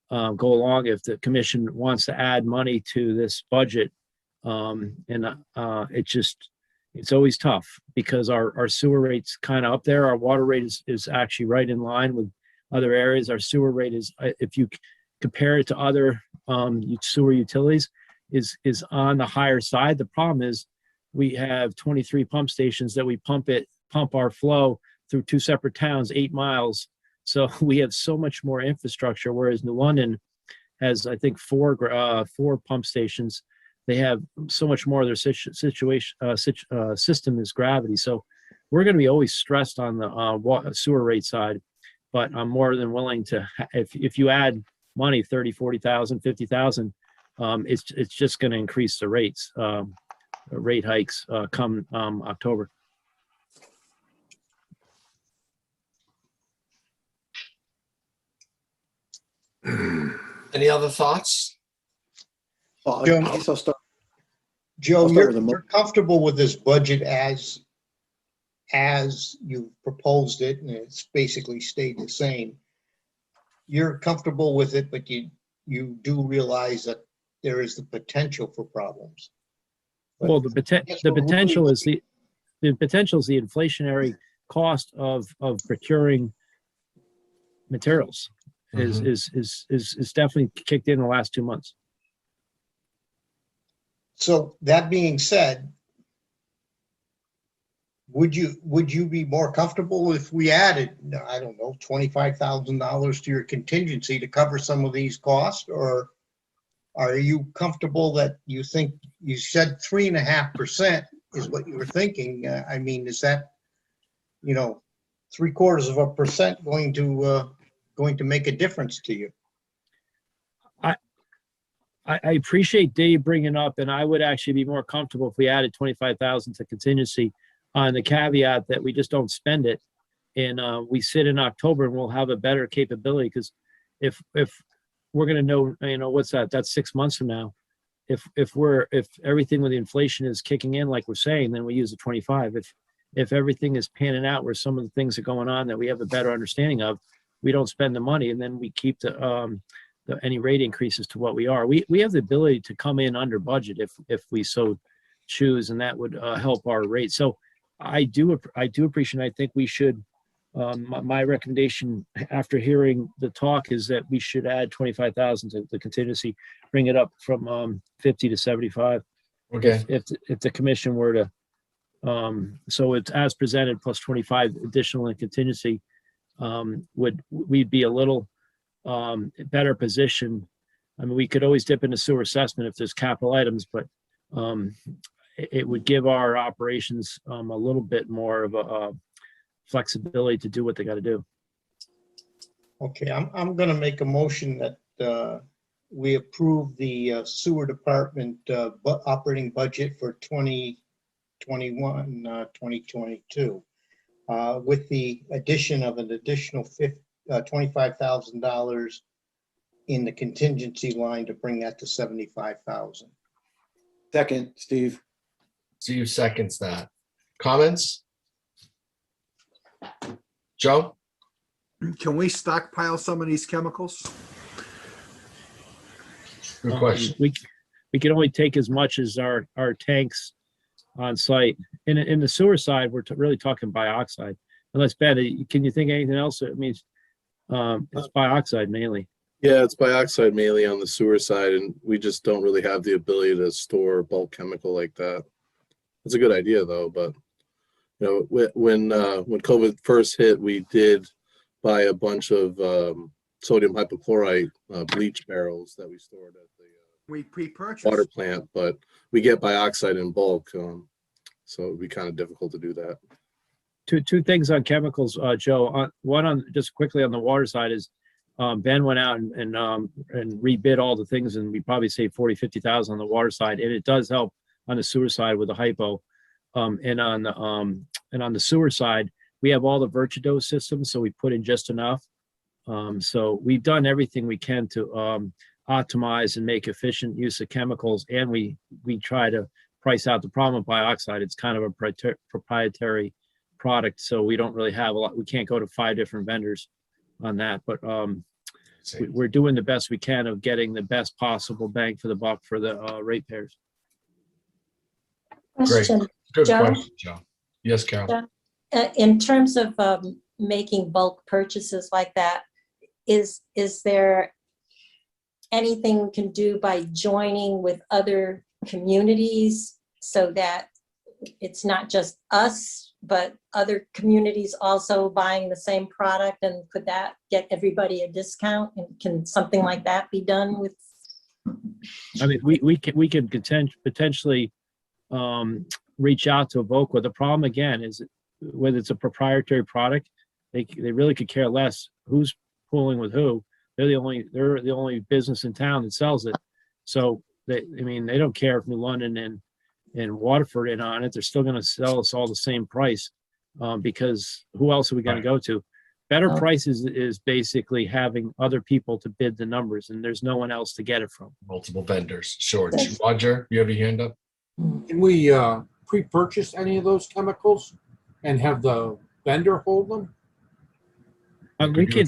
go along if the commission wants to add money to this budget. It's always tough because our sewer rate's kind of up there. Our water rate is actually right in line with other areas. Our sewer rate is, if you compare it to other sewer utilities, is on the higher side. The problem is we have 23 pump stations that we pump our flow through 2 separate towns, 8 miles. So we have so much more infrastructure, whereas New London has, I think, 4 pump stations. They have so much more of their system is gravity. So we're going to be always stressed on the sewer rate side, but I'm more than willing to, if you add money, 30, 40,000, 50,000, it's just going to increase the rates, rate hikes come October. Any other thoughts? Well, I Joe, guess I'll start. Joe, I'll start with a mo- you're comfortable with this budget as you proposed it, and it's basically stayed the same. You're comfortable with it, but you do realize that there is the potential for problems. But Well, the potential is the inflationary cost of procuring materials is definitely kicked in the last 2 months. So that being said, would you be more comfortable if we added, I don't know, $25,000 to your contingency to cover some of these costs? Or are you comfortable that you think, you said 3.5% is what you were thinking? I mean, is that, 0.75% going to make a difference to you? I appreciate Dave bringing up, and I would actually be more comfortable if we added 25,000 to contingency, on the caveat that we just don't spend it, and we sit in October and we'll have a better capability. Because if we're going to know, what's that? That's 6 months from now. If everything with the inflation is kicking in like we're saying, then we use the 25. If everything is panning out where some of the things are going on that we have a better understanding of, we don't spend the money, and then we keep any rate increases to what we are. We have the ability to come in under budget if we so choose, and that would help our rate. So I do appreciate. I think we should. My recommendation after hearing the talk is that we should add 25,000 to the contingency, bring it up from 50 to 75. Okay. If the commission were to, so it's as presented plus 25 additional in contingency, we'd be a little better position. I mean, we could always dip into sewer assessment if there's capital items, but it would give our operations a little bit more of a flexibility to do what they got to do. Okay, I'm going to make a motion that we approve the sewer department operating budget for 2021, 2022, with the addition of an additional $25,000 in the contingency line to bring that to 75,000. Second, Steve. Steve seconds that. Comments? Joe? Can we stockpile some of these chemicals? Good question. We can only take as much as our tanks on site. In the sewer side, we're really talking bioxide. Unless Ben, can you think of anything else? It means it's bioxide mainly. Yeah, it's bioxide mainly on the sewer side, and we just don't really have the ability to store bulk chemical like that. It's a good idea though, but when COVID first hit, we did buy a bunch of sodium hypochlorite bleach barrels that we stored at the We pre-purchased. water plant, but we get bioxide in bulk, so it'd be kind of difficult to do that. two things on chemicals, Joe. One on just quickly on the water side is Ben went out and rebid all the things, and we probably saved 40-50,000 on the water side, and it does help on the sewer side with the hypo. And on the sewer side, we have all the Virtudose systems, so we put in just enough. So we've done everything we can to optimize and make efficient use of chemicals, and we try to price out the problem of bioxide. It's kind of a proprietary product, so we don't really have a lot. We can't go to 5 different vendors on that, but we're doing the best we can of getting the best possible bang for the buck for the ratepayers. Great. Question, Good Joe? question, Joe. Yes, Carol. Joe? In terms of making bulk purchases like that, is there anything we can do by joining with other communities so that it's not just us, but other communities also buying the same product? And could that get everybody a discount? And can something like that be done with? I mean, we can potentially reach out to Evoqua. The problem again is whether it's a proprietary product, they really could care less who's pooling with who. They're the only business in town that sells it. So they don't care if New London and Waterford in on it. They're still going to sell us all the same price because who else are we going to go to? Better prices is basically having other people to bid the numbers, and there's no one else to get it from. Multiple vendors. Sure. Roger, you have your hand up? Can we pre-purchase any of those chemicals and have the vendor hold them?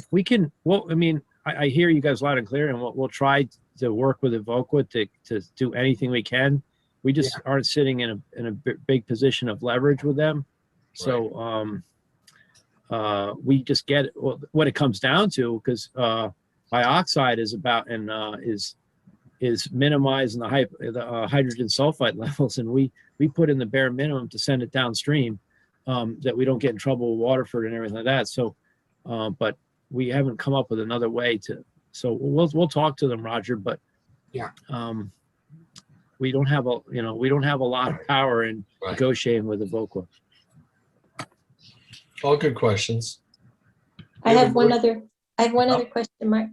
We can. Well, I mean, I hear you guys loud and clear, and we'll try to work with Evoqua to do anything we can. We just aren't sitting in a big position of leverage with them. So we just get what it comes down to, because bioxide is about and is minimizing the hydrogen sulfide levels, and we put in the bare minimum to send it downstream, that we don't get in trouble with Waterford and everything like that. So, but we haven't come up with another way to. So we'll talk to them, Roger. But we don't have a lot of power in negotiating with Evoqua. All good questions. I have one other question, Mark.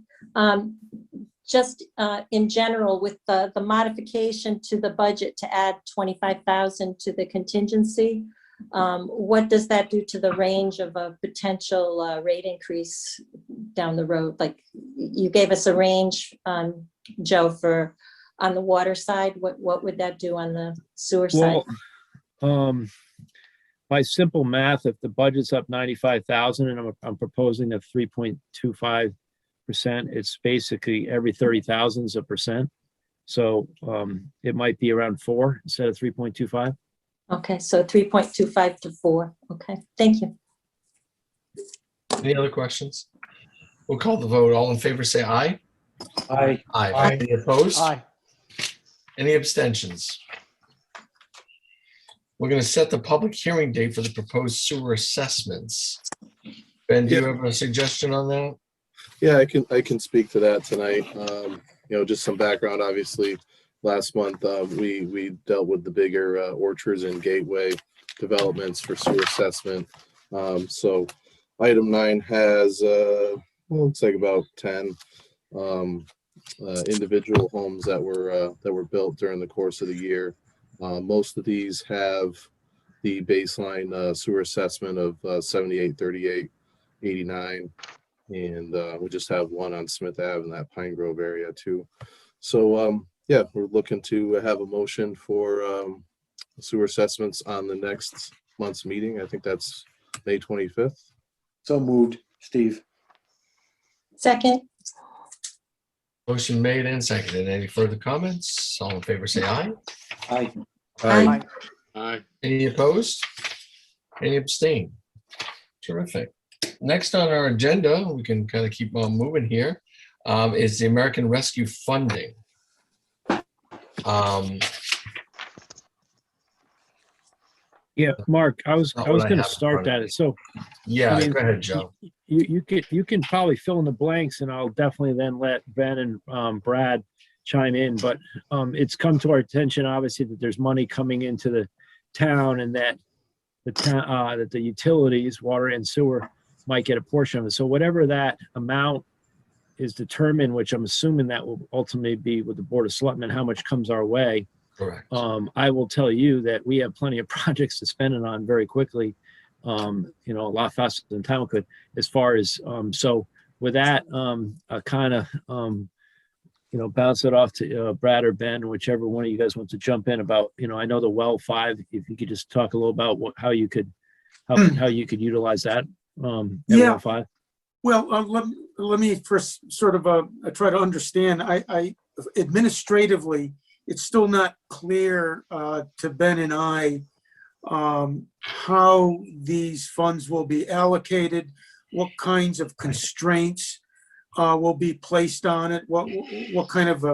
Just in general, with the modification to the budget to add 25,000 to the contingency, what does that do to the range of a potential rate increase down the road? Like you gave us a range, Joe, for on the water side. What would that do on the sewer side? Well, by simple math, if the budget's up 95,000 and I'm proposing a 3.25%, it's basically every 30,000 is a percent. So it might be around 4 instead of 3.25. Okay, so 3.25 to 4. Okay, thank you. Any other questions? We'll call the vote. All in favor, say aye. Aye. Aye. Any opposed? Aye. Any abstentions? We're going to set the public hearing date for the proposed sewer assessments. Ben, do you have a suggestion on that? Yeah, I can speak to that tonight. Just some background. Obviously, last month we dealt with the bigger Orchards and Gateway developments for sewer assessment. So item 9 has looks like about 10 individual homes that were built during the course of the year. Most of these have the baseline sewer assessment of 7838.89, and we just have one on Smith Ave in that Pine Grove area too. So we're looking to have a motion for sewer assessments on the next month's meeting. I think that's May 25th. So moved, Steve. Second. Motion made and seconded. Any further comments? All in favor, say aye. Aye. Aye. Aye. Any opposed? Any abstain? Terrific. Next on our agenda, we can kind of keep on moving here, is the American Rescue Funding. Yeah, Mark, I was Not going what I to have in start front of that. me. So Yeah, I mean, go ahead, Joe. you can probably fill in the blanks, and I'll definitely then let Ben and Brad chime in. But it's come to our attention, obviously, that there's money coming into the town, and that that the utilities, water and sewer, might get a portion of it. So whatever that amount is determined, which I'm assuming that will ultimately be with the Board of Selectmen, how much comes our way. Correct. I will tell you that we have plenty of projects to spend it on very quickly, a lot faster than time could, as far as, so with that, I kind of, bounce it off to Brad or Ben, whichever one of you guys want to jump in about, I know the well 5, if you could just talk a little about how you could utilize that. Yeah. Well 5. Well, let me first sort of try to understand. I administratively, it's still not clear to Ben and I how these funds will be allocated, what kinds of constraints will be placed on it, what kind of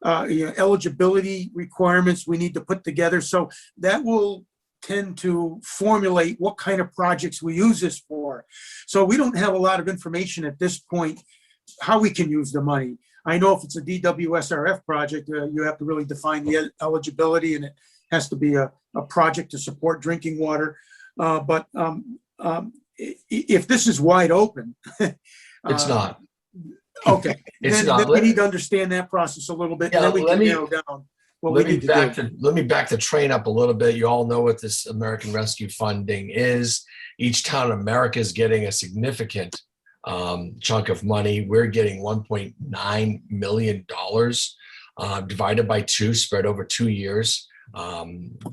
eligibility requirements we need to put together. So that will tend to formulate what kind of projects we use this for. So we don't have a lot of information at this point how we can use the money. I know if it's a DWSRF project, you have to really define the eligibility, and it has to be a project to support drinking water. But if this is wide open, It's not. Okay, It's then not. we need to understand that process a little bit, and Yeah, then we let can me- narrow down what we need to do. Let me back the train up a little bit. You all know what this American Rescue funding is. Each town in America is getting a significant chunk of money. We're getting $1.9 million divided by 2, spread over 2 years.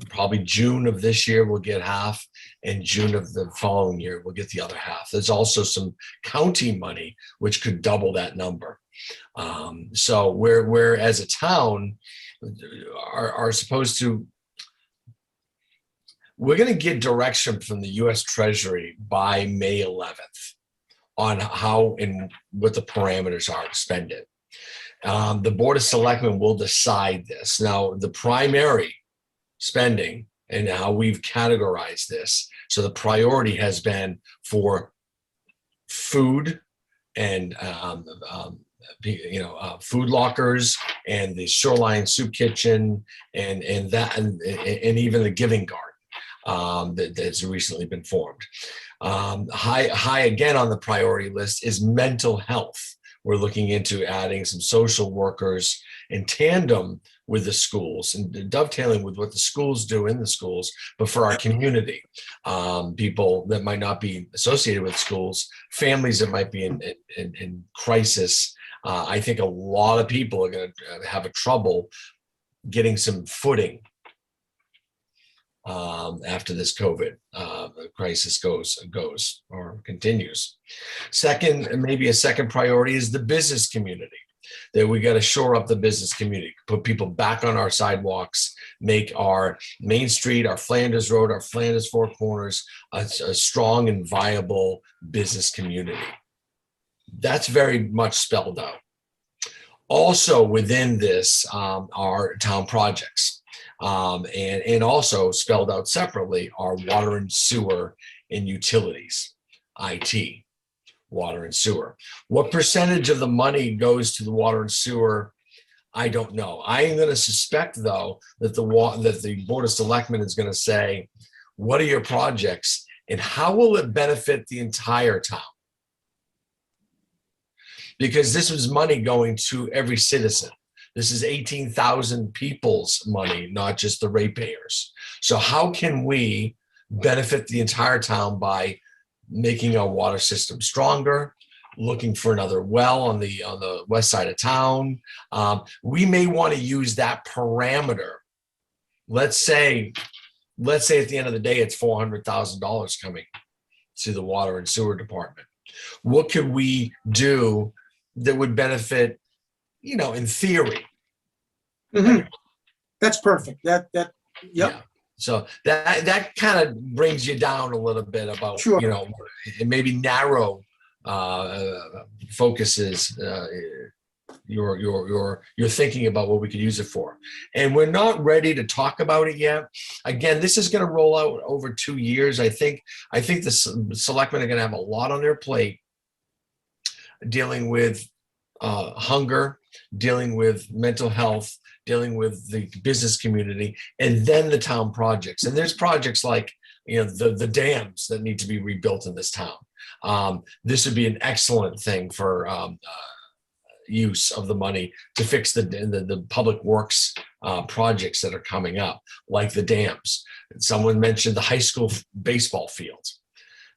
Probably June of this year we'll get half, and June of the following year we'll get the other half. There's also some county money which could double that number. So we're as a town are supposed to, we're going to get direction from the U.S. Treasury by May 11th on how and what the parameters are to spend it. The Board of Selectmen will decide this. Now, the primary spending and how we've categorized this. So the priority has been for food and food lockers and the Shoreline Soup Kitchen and even the Giving Garden that's recently been formed. High again on the priority list is mental health. We're looking into adding some social workers in tandem with the schools and dovetailing with what the schools do in the schools, but for our community, people that might not be associated with schools, families that might be in crisis. I think a lot of people are going to have a trouble getting some footing after this COVID crisis goes or continues. Second, maybe a second priority is the business community. That we got to shore up the business community, put people back on our sidewalks, make our Main Street, our Flanders Road, our Flanders Four Corners a strong and viable business community. That's very much spelled out. Also within this are town projects. And also spelled out separately are water and sewer and utilities, IT, water and sewer. What percentage of the money goes to the water and sewer? I don't know. I am going to suspect, though, that the Board of Selectmen is going to say, what are your projects and how will it benefit the entire town? Because this was money going to every citizen. This is 18,000 people's money, not just the ratepayers. So how can we benefit the entire town by making our water system stronger, looking for another well on the west side of town? We may want to use that parameter. Let's say at the end of the day, it's $400,000 coming to the water and sewer department. What could we do that would benefit, in theory? Mhm. That's perfect. Yep. Yeah. So that kind of brings you down a little bit about, Sure. and maybe narrow focuses your thinking about what we could use it for. And we're not ready to talk about it yet. Again, this is going to roll out over 2 years. I think the selectmen are going to have a lot on their plate dealing with hunger, dealing with mental health, dealing with the business community, and then the town projects. And there's projects like the dams that need to be rebuilt in this town. This would be an excellent thing for use of the money to fix the public works projects that are coming up, like the dams. Someone mentioned the high school baseball field.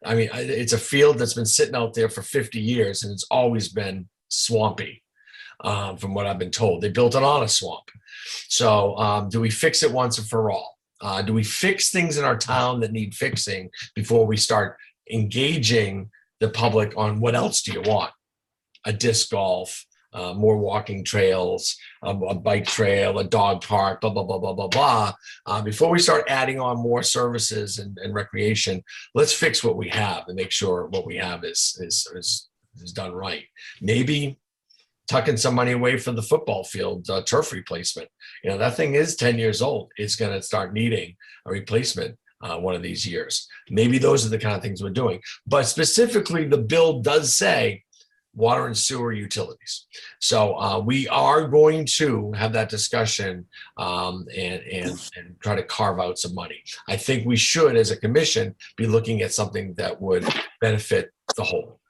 I mean, it's a field that's been sitting out there for 50 years and it's always been swampy, from what I've been told. They built it on a swamp. So do we fix it once and for all? Do we fix things in our town that need fixing before we start engaging the public on what else do you want? A disc golf, more walking trails, a bike trail, a dog park, blah, blah, blah, blah, blah, blah. Before we start adding on more services and recreation, let's fix what we have and make sure what we have is done right. Maybe tucking some money away for the football field turf replacement. That thing is 10 years old. It's going to start needing a replacement one of these years. Maybe those are the kind of things we're doing. But specifically, the bill does say water and sewer utilities. So we are going to have that discussion and try to carve out some money. I think we should, as a commission, be looking at something that would benefit the whole.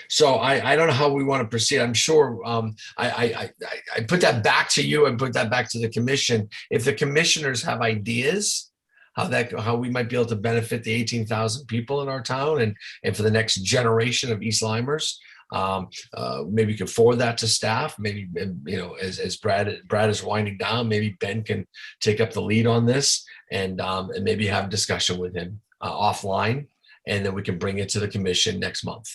So I don't know how we want to proceed. I'm sure I put that back to you and put that back to the commission. If the commissioners have ideas how we might be able to benefit the 18,000 people in our town and for the next generation of East Limers, maybe you can forward that to staff. Maybe, as Brad is winding down, maybe Ben can take up the lead on this and maybe have a discussion with him offline, and then we can bring it to the commission next month.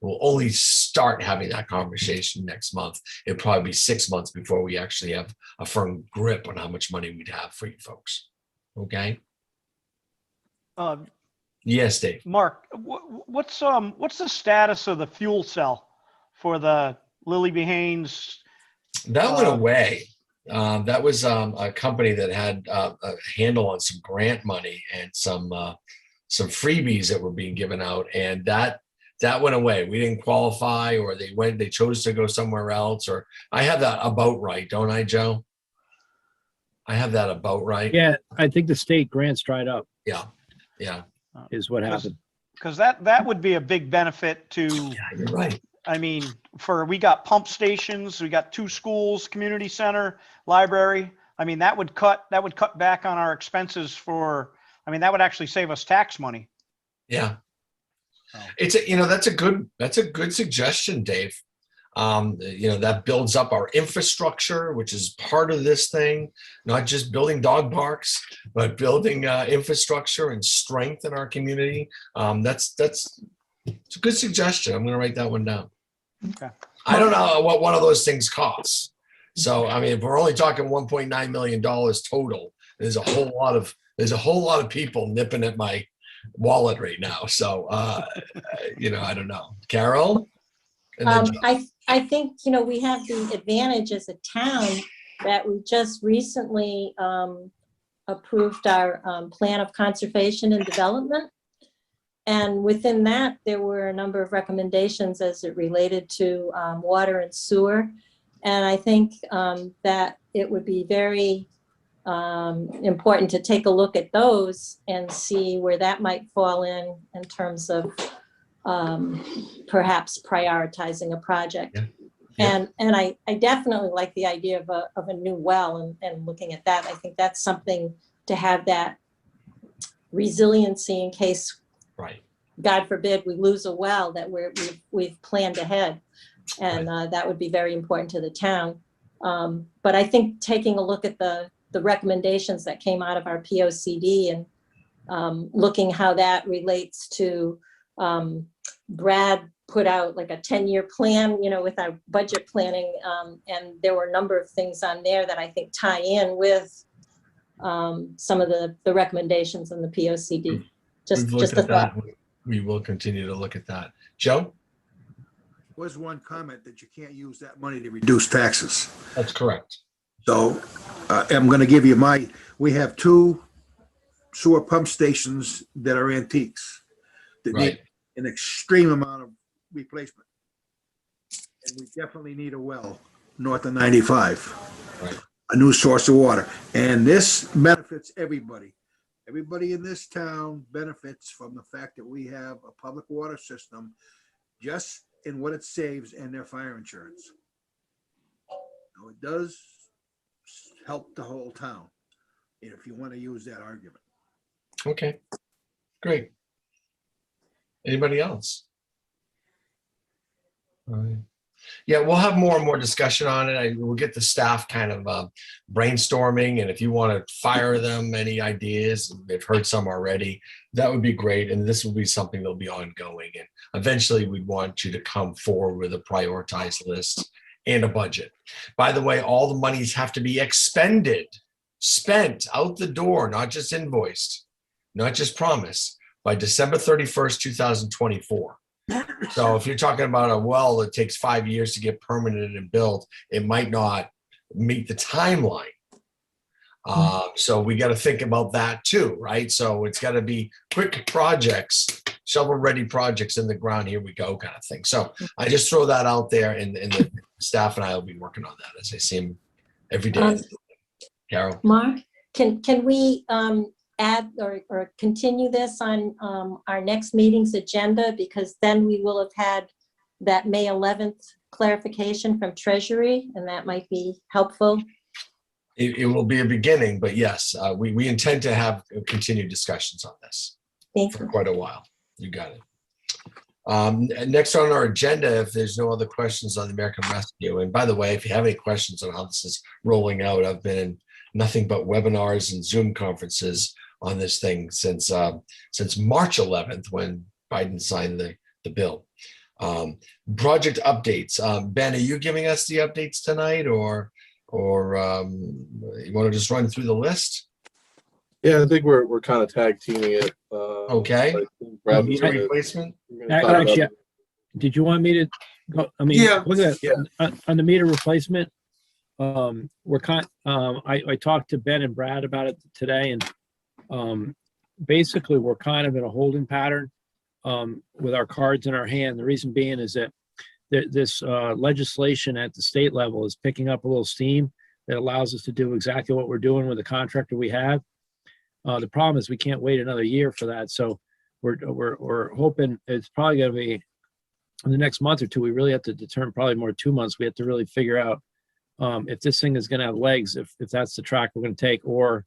We'll only start having that conversation next month. It'll probably be 6 months before we actually have a firm grip on how much money we'd have for you folks. Okay. Yes, Dave. Mark, what's the status of the fuel cell for the Lily Behane's? That went away. That was a company that had a handle on some grant money and some freebies that were being given out, and that went away. We didn't qualify, or they chose to go somewhere else. Or I have that about right, don't I, Joe? I have that about right. Yeah, I think the state grants dried up. Yeah, is what happened. Because that would be a big benefit to. Yeah, you're right. I mean, we got pump stations, we got 2 schools, community center, library. I mean, that would cut back on our expenses that would actually save us tax money. Yeah. That's a good suggestion, Dave. That builds up our infrastructure, which is part of this thing, not just building dog parks, but building infrastructure and strength in our community. It's a good suggestion. I'm going to write that one down. Okay. I don't know what one of those things costs. So, I mean, if we're only talking $1.9 million total, there's a whole lot of people nipping at my wallet right now. So, I don't know. Carol? I think, we have the advantage as a town that we just recently approved our plan of conservation and development. And within that, there were a number of recommendations as it related to water and sewer. And I think that it would be very important to take a look at those and see where that might fall in terms of perhaps prioritizing a project. Yeah. And I definitely like the idea of a new well and looking at that. I think that's something to have that resiliency in case, right, God forbid, we lose a well, that we've planned ahead. And that would be very important to the town. But I think taking a look at the recommendations that came out of our POCD and looking how that relates to Brad put out like a 10-year plan, with our budget planning. And there were a number of things on there that I think tie in with some of the recommendations in the POCD. Just a thought. We will continue to look at that. Joe? Was one comment that you can't use that money to reduce taxes. That's correct. So I'm going to give you we have 2 sewer pump stations that are antiques that need an extreme amount of replacement. And we definitely need a well north of 95. Right. a new source of water. And this benefits everybody. Everybody in this town benefits from the fact that we have a public water system, just in what it saves and their fire insurance. Now, it does help the whole town, if you want to use that argument. Okay, great. Anybody else? All right. Yeah, we'll have more and more discussion on it. We'll get the staff kind of brainstorming, and if you want to fire them any ideas, they've heard some already, that would be great. And this will be something that'll be ongoing. And eventually we'd want you to come forward with a prioritized list and a budget. By the way, all the monies have to be expended, spent out the door, not just invoiced, not just promised, by December 31st, 2024. So if you're talking about a well that takes 5 years to get permitted and built, it might not meet the timeline. So we got to think about that too, right? So it's got to be quick projects, shovel-ready projects in the ground, here we go kind of thing. So I just throw that out there, and the staff and I will be working on that as I see them every day. Carol? Mark, can we add or continue this on our next meeting's agenda? Because then we will have had that May 11th clarification from Treasury, and that might be helpful. It will be a beginning, but yes, we intend to have continued discussions on this for quite a while. You got it. Next on our agenda, if there's no other questions on the American Rescue, and by the way, if you have any questions on how this is rolling out, I've been in nothing but webinars and Zoom conferences on this thing since March 11th, when Biden signed the bill. Project updates. Ben, are you giving us the updates tonight, or you want to just run through the list? Yeah, I think we're kind of tag teaming it. Okay. Brad was Meter gonna- replacement. we're gonna talk about- Actually, did you want me to go? I mean, Yeah. look at on the meter replacement. I talked to Ben and Brad about it today, and basically we're kind of in a holding pattern with our cards in our hand. The reason being is that this legislation at the state level is picking up a little steam that allows us to do exactly what we're doing with the contractor we have. The problem is we can't wait another year for that. So we're hoping it's probably going to be in the next month or two. We really have to determine, probably more 2 months. We have to really figure out if this thing is going to have legs, if that's the track we're going to take, or,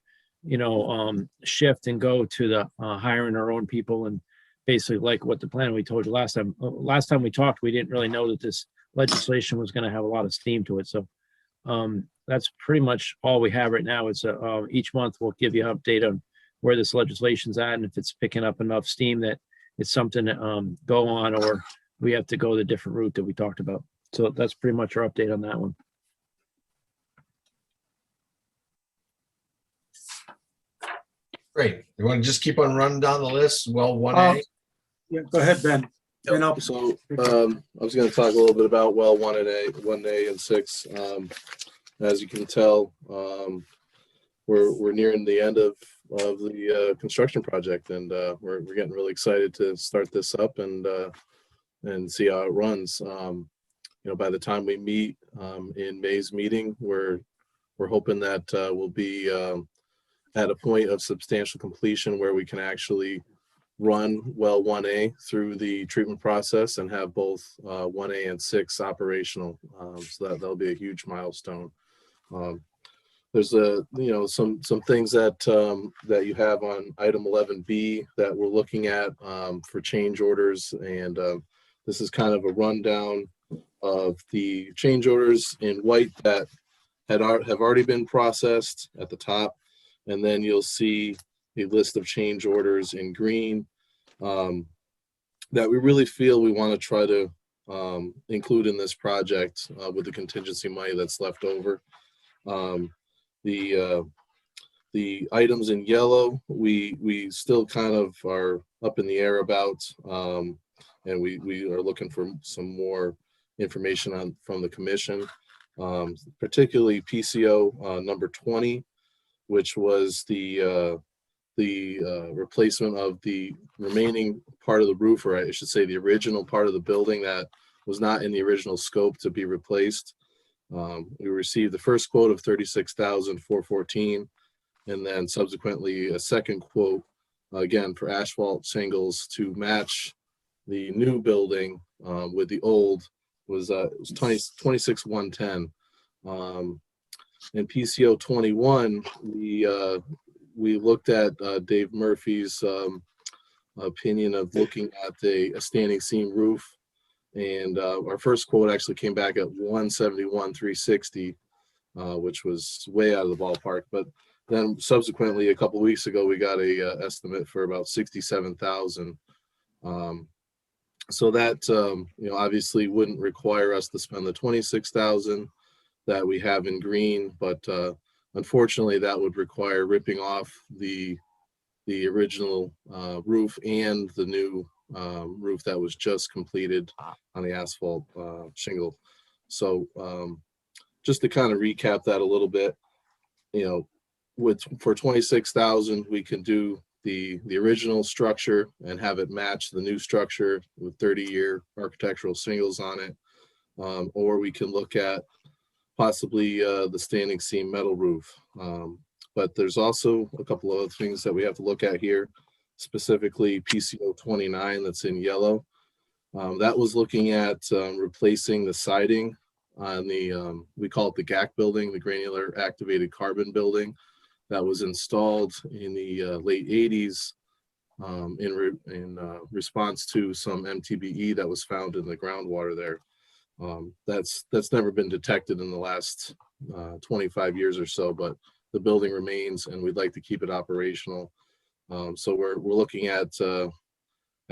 shift and go to the hiring our own people, and basically like what the plan we told you last time. Last time we talked, we didn't really know that this legislation was going to have a lot of steam to it. So that's pretty much all we have right now. It's each month we'll give you an update on where this legislation's at, and if it's picking up enough steam that it's something to go on, or we have to go the different route that we talked about. So that's pretty much our update on that one. Great. You want to just keep on running down the list? Well, 1A. Yeah, go ahead, Ben. And I'll- So I was going to talk a little bit about well 1A and 6. As you can tell, we're nearing the end of the construction project, and we're getting really excited to start this up and see how it runs. By the time we meet in May's meeting, we're hoping that we'll be at a point of substantial completion where we can actually run well 1A through the treatment process and have both 1A and 6 operational. So that'll be a huge milestone. There's some things that you have on item 11B that we're looking at for change orders, and this is kind of a rundown of the change orders in white that have already been processed at the top, and then you'll see a list of change orders in green that we really feel we want to try to include in this project with the contingency money that's left over. The items in yellow, we still kind of are up in the air about, and we are looking for some more information from the commission, particularly PCO number 20, which was the replacement of the remaining part of the roof, or I should say the original part of the building that was not in the original scope to be replaced. We received the first quote of $36,414, and then subsequently a second quote, again, for asphalt shingles to match the new building with the old was it was 26,110. In PCO 21, we looked at Dave Murphy's opinion of looking at a standing seam roof, and our first quote actually came back at 171,360, which was way out of the ballpark. But then subsequently, a couple of weeks ago, we got a estimate for about 67,000. So that obviously wouldn't require us to spend the 26,000 that we have in green, but unfortunately, that would require ripping off the original roof and the new roof that was just completed on the asphalt shingle. So just to kind of recap that a little bit, for 26,000, we can do the original structure and have it match the new structure with 30-year architectural shingles on it, or we can look at possibly the standing seam metal roof. But there's also a couple of other things that we have to look at here, specifically PCO 29 that's in yellow. That was looking at replacing the siding on the, we call it the GAC building, the granular activated carbon building, that was installed in the late 80s in response to some MTBE that was found in the groundwater there. That's never been detected in the last 25 years or so, but the building remains, and we'd like to keep it operational. So we're looking at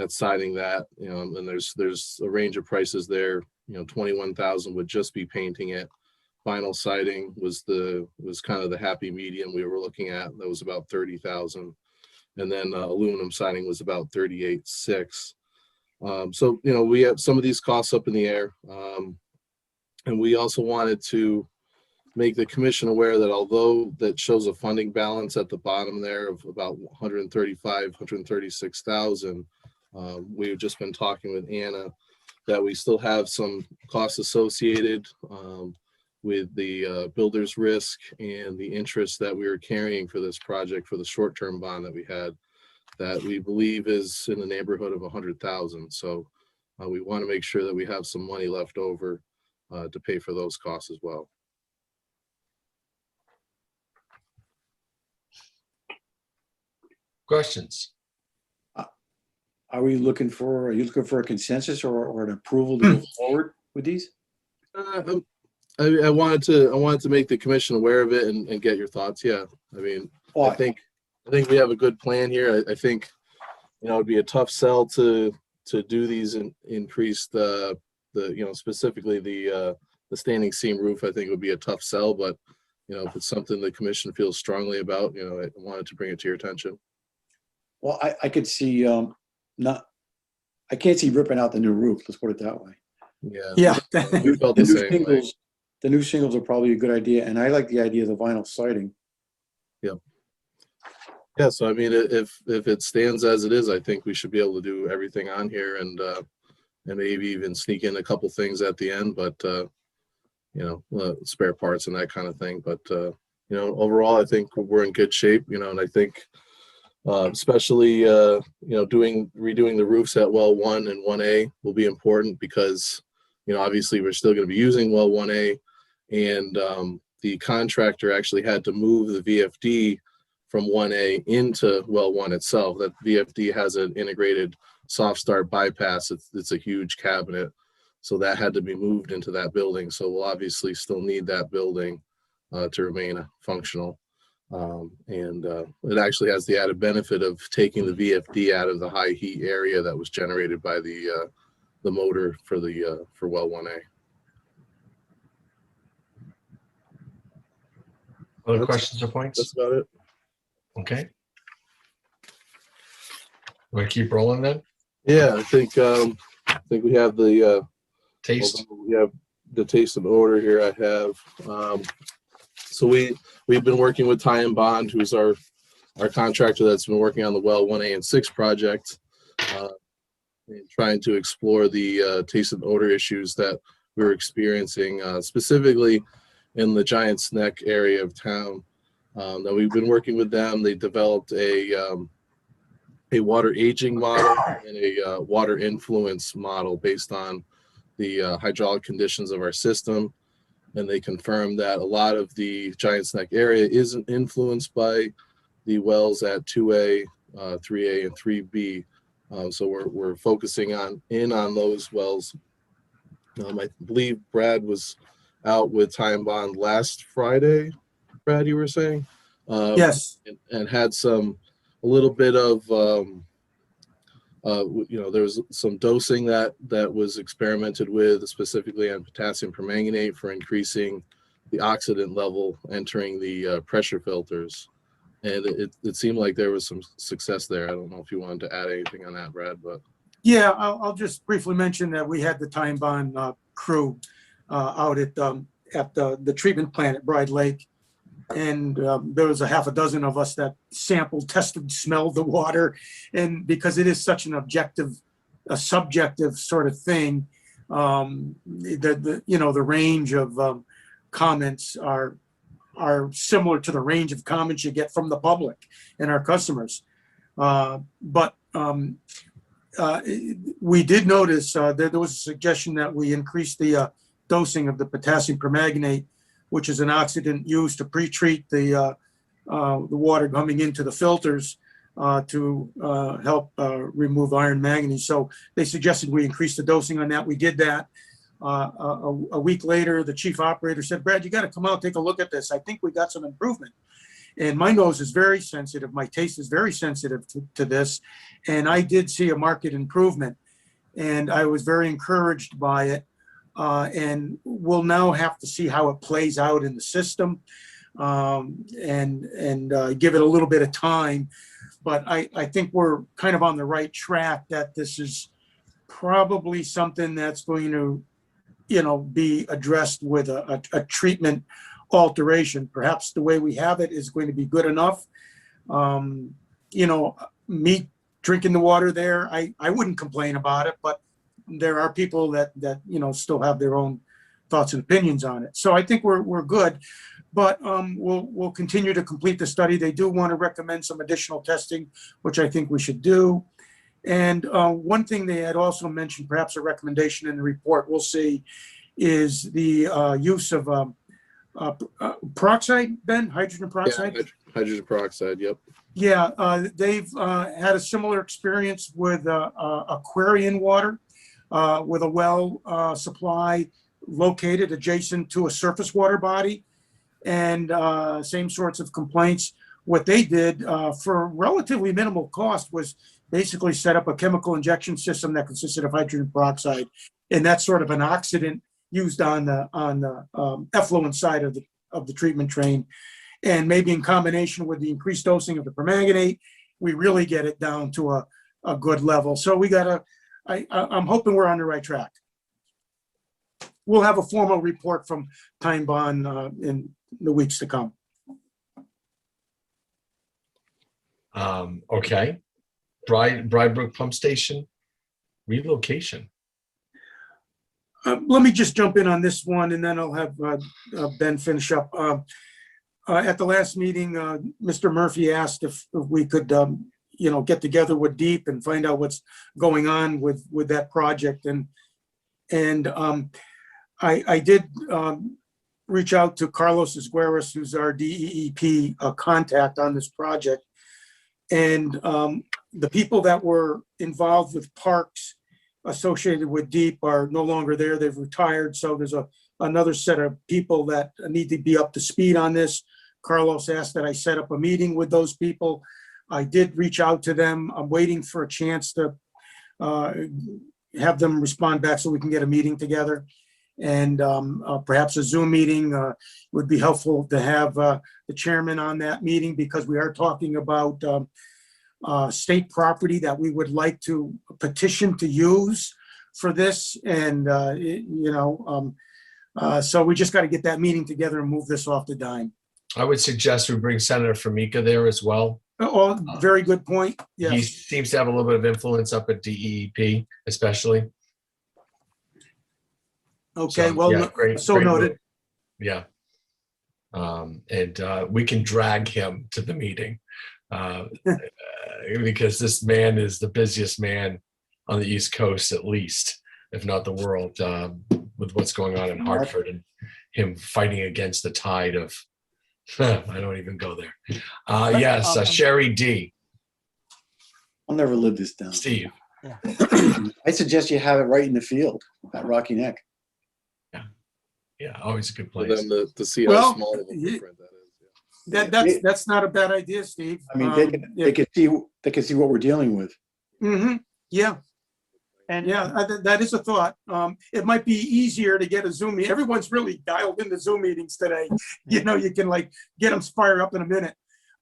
siding that, and there's a range of prices there. 21,000 would just be painting it. Vinyl siding was kind of the happy medium we were looking at. That was about 30,000, and then aluminum siding was about 38,600. So we have some of these costs up in the air, and we also wanted to make the commission aware that although that shows a funding balance at the bottom there of about 136,000, we've just been talking with Anna that we still have some costs associated with the builder's risk and the interest that we were carrying for this project for the short-term bond that we had, that we believe is in the neighborhood of 100,000. So we want to make sure that we have some money left over to pay for those costs as well. Questions? Are you looking for a consensus or an approval to go forward with these? I wanted to make the commission aware of it and get your thoughts. Yeah, I mean, Well, I think we have a good plan here. I think it'd be a tough sell to do these and increase the specifically the standing seam roof. I think would be a tough sell, but if it's something the commission feels strongly about, I wanted to bring it to your attention. Well, I could see I can't see ripping out the new roof. Let's put it that way. Yeah. We felt the same way. Shingles, the new shingles are probably a good idea, and I like the idea of the vinyl siding. Yeah, so I mean, if it stands as it is, I think we should be able to do everything on here and maybe even sneak in a couple things at the end, but spare parts and that kind of thing. But overall, I think we're in good shape. And I think especially redoing the roofs at well 1 and 1A will be important because obviously we're still going to be using well 1A, and the contractor actually had to move the VFD from 1A into well 1 itself. That VFD has an integrated soft start bypass. It's a huge cabinet, so that had to be moved into that building. So we'll obviously still need that building to remain functional. And it actually has the added benefit of taking the VFD out of the high heat area that was generated by the motor for well 1A. Other questions or points? That's about it. Okay. Want to keep rolling then? Yeah, I think we have the Taste. we have the taste and order here. I have so we've been working with Ty and Bond, who's our contractor that's been working on the well 1A and 6 project, and trying to explore the taste and odor issues that we were experiencing, specifically in the Giant's Neck area of town. That we've been working with them. They developed a water aging model and a water influence model based on the hydraulic conditions of our system. And they confirmed that a lot of the Giant's Neck area isn't influenced by the wells at 2A, 3A, and 3B. So we're focusing on those wells. I believe Brad was out with Time Bond last Friday. Brad, you were saying? Yes. And had a little bit of, there was some dosing that was experimented with, specifically on potassium permanganate for increasing the oxidant level entering the pressure filters. And it seemed like there was some success there. I don't know if you wanted to add anything on that, Brad, but. Yeah, I'll just briefly mention that we had the Time Bond crew out at the treatment plant at Bride Lake. And there was a half a dozen of us that sampled, tested, smelled the water. And because it is such a subjective sort of thing, the range of comments are similar to the range of comments you get from the public and our customers. But we did notice that there was a suggestion that we increase the dosing of the potassium permanganate, which is an oxidant used to pre-treat the water coming into the filters to help remove iron manganese. So they suggested we increase the dosing on that. We did that. A week later, the chief operator said, Brad, you got to come out, take a look at this. I think we got some improvement. And my nose is very sensitive. My taste is very sensitive to this. And I did see a marked improvement. And I was very encouraged by it. And we'll now have to see how it plays out in the system and give it a little bit of time. But I think we're kind of on the right track that this is probably something that's going to, be addressed with a treatment alteration. Perhaps the way we have it is going to be good enough. Me drinking the water there, I wouldn't complain about it, but there are people that still have their own thoughts and opinions on it. So I think we're good, but we'll continue to complete the study. They do want to recommend some additional testing, which I think we should do. And one thing they had also mentioned, perhaps a recommendation in the report, we'll see, is the use of peroxide, Ben, hydrogen peroxide? Yeah, hydrogen peroxide, yep. Yeah, they've had a similar experience with Aquarian water, with a well supply located adjacent to a surface water body, and same sorts of complaints. What they did for relatively minimal cost was basically set up a chemical injection system that consisted of hydrogen peroxide, and that's sort of an oxidant used on the effluent side of the treatment train. And maybe in combination with the increased dosing of the permanganate, we really get it down to a good level. So I'm hoping we're on the right track. We'll have a formal report from Time Bond in the weeks to come. Okay. Brybrook Pump Station relocation. Let me just jump in on this one, and then I'll have Ben finish up. At the last meeting, Mr. Murphy asked if we could, get together with Deep and find out what's going on with that project. And I did reach out to Carlos Esgueras, who's our DEEP contact on this project. And the people that were involved with parks associated with Deep are no longer there. They've retired. So there's another set of people that need to be up to speed on this. Carlos asked that I set up a meeting with those people. I did reach out to them. I'm waiting for a chance to have them respond back so we can get a meeting together. And perhaps a Zoom meeting would be helpful to have the chairman on that meeting, because we are talking about state property that we would like to petition to use for this. And, so we just got to get that meeting together and move this off the dime. I would suggest we bring Senator Formica there as well. Oh, very good point. He Yes. seems to have a little bit of influence up at DEEP, especially. Okay, So, well, yeah, great, so great noted. move. Yeah. And we can drag him to the meeting because this man is the busiest man on the East Coast, at least, if not the world, with what's going on in Hartford and him fighting against the tide of, I don't even go there. Yes, Sherry D. I'll never live this down. Steve. I suggest you have it right in the field at Rocky Neck. Yeah, always a good For place. them to see how Well, small of a footprint that is. That's not a bad idea, Steve. I mean, they can see what we're dealing with. Yeah, And yeah, that is a thought. It might be easier to get a Zoom meeting. Everyone's really dialed into Zoom meetings today. You know, you can like get them fired up in a minute.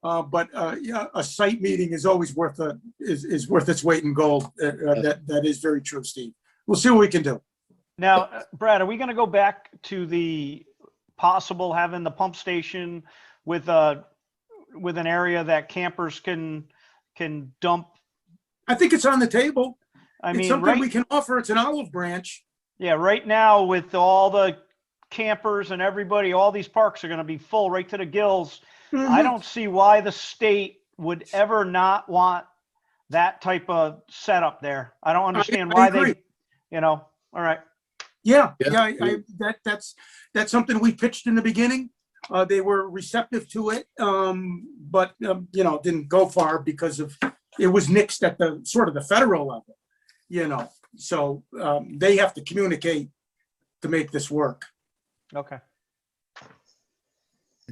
But yeah, a site meeting is always worth its weight in gold. That is very true, Steve. We'll see what we can do. now, Brad, are we going to go back to the possible having the pump station with an area that campers can dump? I think it's on the table. I It's mean, something right, we can offer. It's an olive branch. yeah, right now with all the campers and everybody, all these parks are going to be full right to the gills. I don't see why the state would ever not want that type of setup there. I don't understand I why agree. all right. Yeah, Yeah. that's something we pitched in the beginning. They were receptive to it, but didn't go far because of it was nixed at the sort of the federal level. So they have to communicate to make this work. Okay.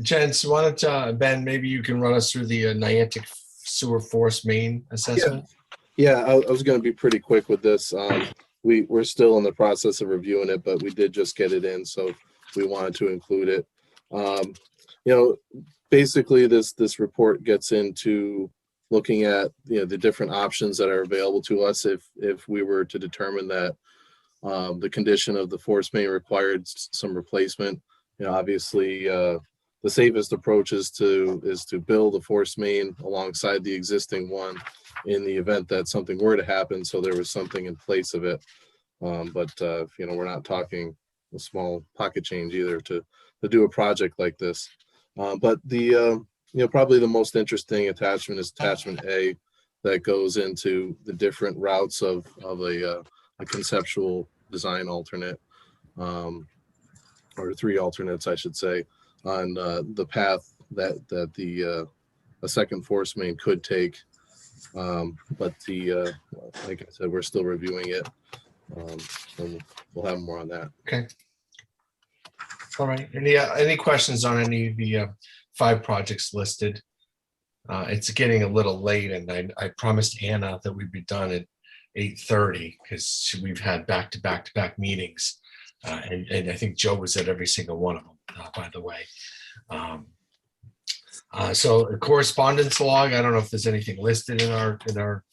Gents, why don't, Ben, maybe you can run us through the Niantic sewer force main assessment? Yeah, I was going to be pretty quick with this. We're still in the process of reviewing it, but we did just get it in, so we wanted to include it. Basically this report gets into looking at the different options that are available to us if we were to determine that the condition of the force main required some replacement. Obviously, the safest approach is to build a force main alongside the existing one in the event that something were to happen, so there was something in place of it. But we're not talking a small pocket change either to do a project like this. But the probably the most interesting attachment is attachment A, that goes into the different routes of a conceptual design alternate, or three alternates, I should say, on the path that a second force main could take. But like I said, we're still reviewing it. And we'll have more on that. Okay. All right. Any questions on any of the 5 projects listed? It's getting a little late, and I promised Anna that we'd be done at 8:30 because we've had back-to-back meetings, and I think Joe was at every single one of them. By the way, so a correspondence log. I don't know if there's anything listed in our.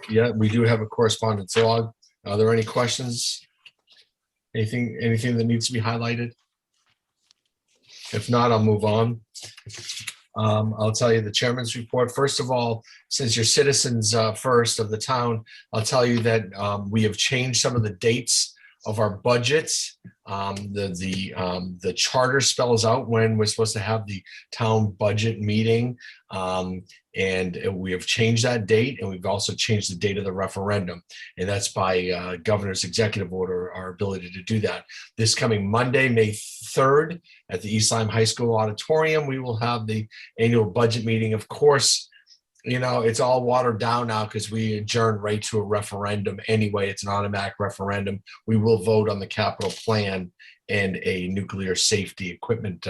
Yeah, we do have a correspondence log. Are there any questions? Anything that needs to be highlighted? If not, I'll move on. I'll tell you the chairman's report. First of all, since you're citizens first of the town, I'll tell you that we have changed some of the dates of our budgets. The charter spells out when we're supposed to have the town budget meeting. And we have changed that date, and we've also changed the date of the referendum. And that's by governor's executive order, our ability to do that. This coming Monday, May 3rd, at the East Lyme High School auditorium, we will have the annual budget meeting. Of course, it's all watered down now because we adjourned right to a referendum anyway. It's an automatic referendum. We will vote on the capital plan and a nuclear safety equipment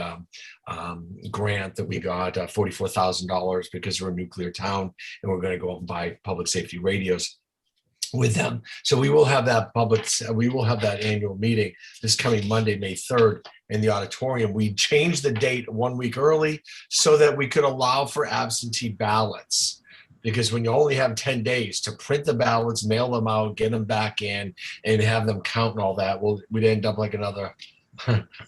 grant that we got, $44,000, because we're a nuclear town and we're going to go out and buy public safety radios with them. So we will have that annual meeting this coming Monday, May 3rd, in the auditorium. We changed the date 1 week early so that we could allow for absentee ballots, because when you only have 10 days to print the ballots, mail them out, get them back in, and have them count and all that, well, we'd end up like another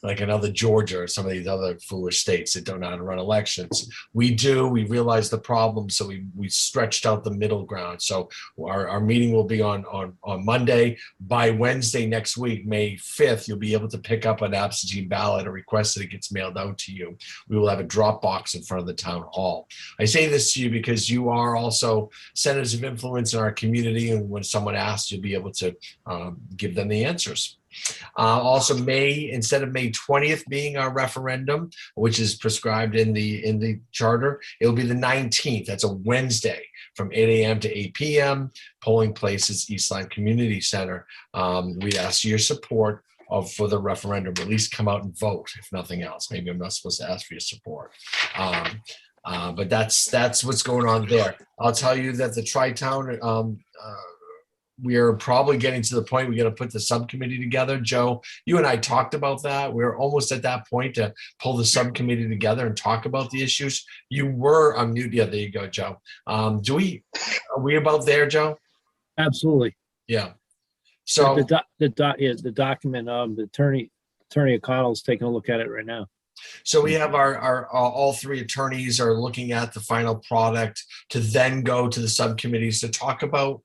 like another Georgia or some of these other foolish states that don't know how to run elections. We do. We realize the problem, so we stretched out the middle ground. So our meeting will be on Monday. By Wednesday next week, May 5th, you'll be able to pick up an absentee ballot or request that it gets mailed out to you. We will have a drop box in front of the town hall. I say this to you because you are also centers of influence in our community, and when someone asks, you'll be able to give them the answers. Also, instead of May 20th being our referendum, which is prescribed in the charter, it'll be the 19th. That's a Wednesday from 8 a.m. to 8 p.m. Polling place is East Lyme Community Center. We ask your support for the referendum. At least come out and vote, if nothing else. Maybe I'm not supposed to ask for your support. But that's what's going on there. I'll tell you that the Tri-Town, we are probably getting to the point we got to put the subcommittee together. Joe, you and I talked about that. We're almost at that point to pull the subcommittee together and talk about the issues. You were on mute. Yeah, there you go, Joe. Are we about there, Joe? Absolutely. Yeah. So the document, the attorney O'Connell's taking a look at it right now. So we have our all three attorneys are looking at the final product to then go to the subcommittees to talk about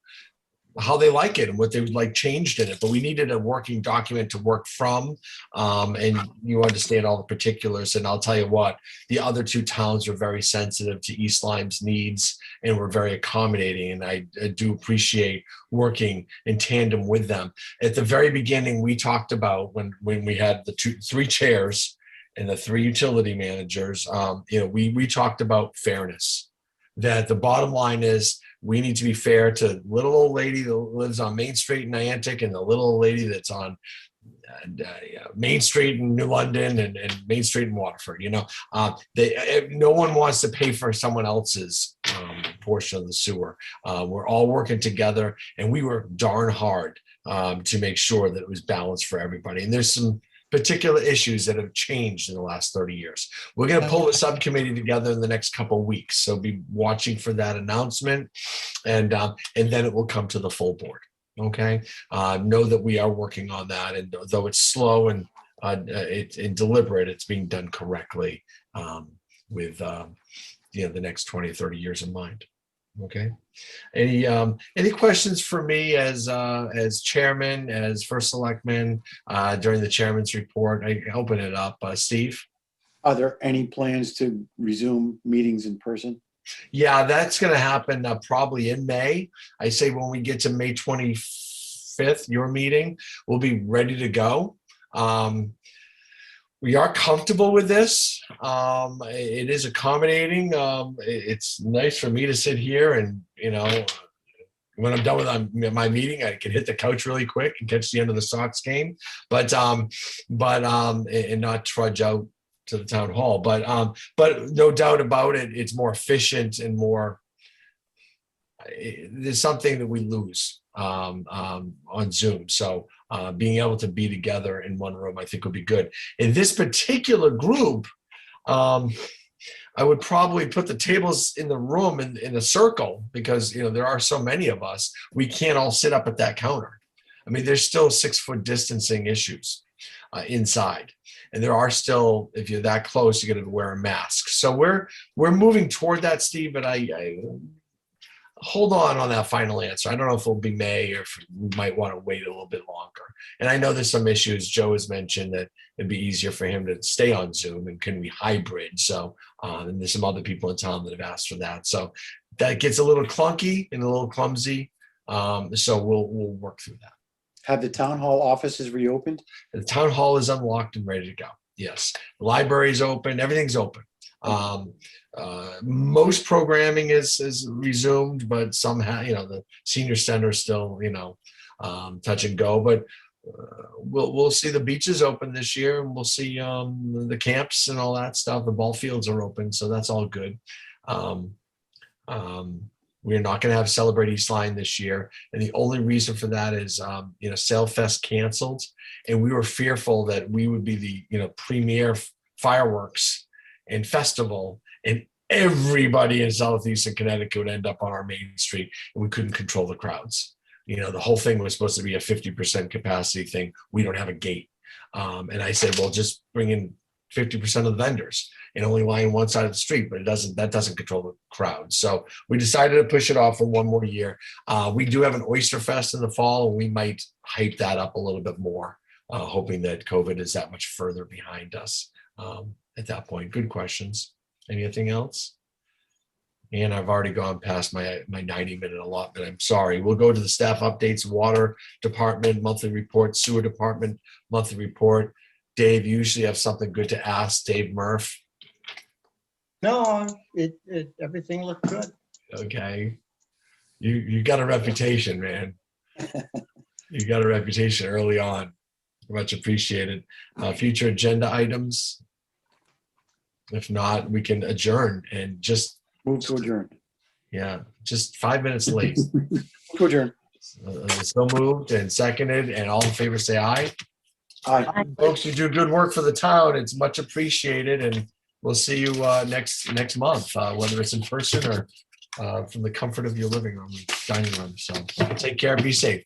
how they like it and what they would like changed in it. But we needed a working document to work from, and you understand all the particulars. And I'll tell you what, the other two towns are very sensitive to East Lyme's needs and we're very accommodating. And I do appreciate working in tandem with them. At the very beginning, we talked about when we had the three chairs and the three utility managers, we talked about fairness. That the bottom line is we need to be fair to little old lady that lives on Main Street in Niantic and the little old lady that's on Main Street in New London and Main Street in Waterford. No one wants to pay for someone else's portion of the sewer. We're all working together, and we work darn hard to make sure that it was balanced for everybody. And there's some particular issues that have changed in the last 30 years. We're going to pull a subcommittee together in the next couple of weeks. So be watching for that announcement, and then it will come to the full board. Okay. Know that we are working on that. And though it's slow and it's deliberate, it's being done correctly with the next 20 or 30 years in mind. Okay. Any questions for me as chairman, as first selectman during the chairman's report? I open it up. Steve? Are there any plans to resume meetings in person? Yeah, that's going to happen probably in May. I say when we get to May 25th, your meeting, we'll be ready to go. We are comfortable with this. It is accommodating. It's nice for me to sit here and, when I'm done with my meeting, I can hit the couch really quick and catch the end of the Sox game, but and not trudge out to the town hall. But no doubt about it, it's more efficient and more. There's something that we lose on Zoom. So being able to be together in one room, I think would be good. In this particular group, I would probably put the tables in the room in a circle because, there are so many of us, we can't all sit up at that counter. I mean, there's still 6-foot distancing issues inside. And there are still, if you're that close, you got to wear a mask. So we're moving toward that, Steve, but I hold on that final answer. I don't know if it'll be May or if we might want to wait a little bit longer. And I know there's some issues. Joe has mentioned that it'd be easier for him to stay on Zoom and can we hybrid? So, and there's some other people in town that have asked for that. So that gets a little clunky and a little clumsy. So we'll work through that. Have the town hall offices reopened? The town hall is unlocked and ready to go. Yes. The library's open. Everything's open. Most programming is resumed, but somehow, the senior center is still, touch and go, but we'll see the beaches open this year, and we'll see the camps and all that stuff. The ball fields are open, so that's all good. We're not going to have Celebrate East Lyme this year, and the only reason for that is Sailfest canceled, and we were fearful that we would be the premier fireworks and festival, and everybody in southeastern Connecticut would end up on our main street, and we couldn't control the crowds. The whole thing was supposed to be a 50% capacity thing. We don't have a gate. And I said, well, just bring in 50% of the vendors and only line one side of the street, but that doesn't control the crowd. So we decided to push it off for one more year. We do have an Oyster Fest in the fall, and we might hype that up a little bit more, hoping that COVID is that much further behind us at that point. Good questions. Anything else? And I've already gone past my 90-minute allotment. I'm sorry. We'll go to the staff updates, water department, monthly report, sewer department, monthly report. Dave, you usually have something good to ask. Dave Murph. No, everything looked good. Okay. You got a reputation, man. You got a reputation early on. Much appreciated. Future agenda items. If not, we can adjourn and just Move to adjourn. yeah, just 5 minutes late. Move to adjourn. So moved and seconded, and all in favor say aye. Aye. Folks, you do good work for the town. It's much appreciated, and we'll see you next month, whether it's in person or from the comfort of your living room, dining room. So take care, be safe.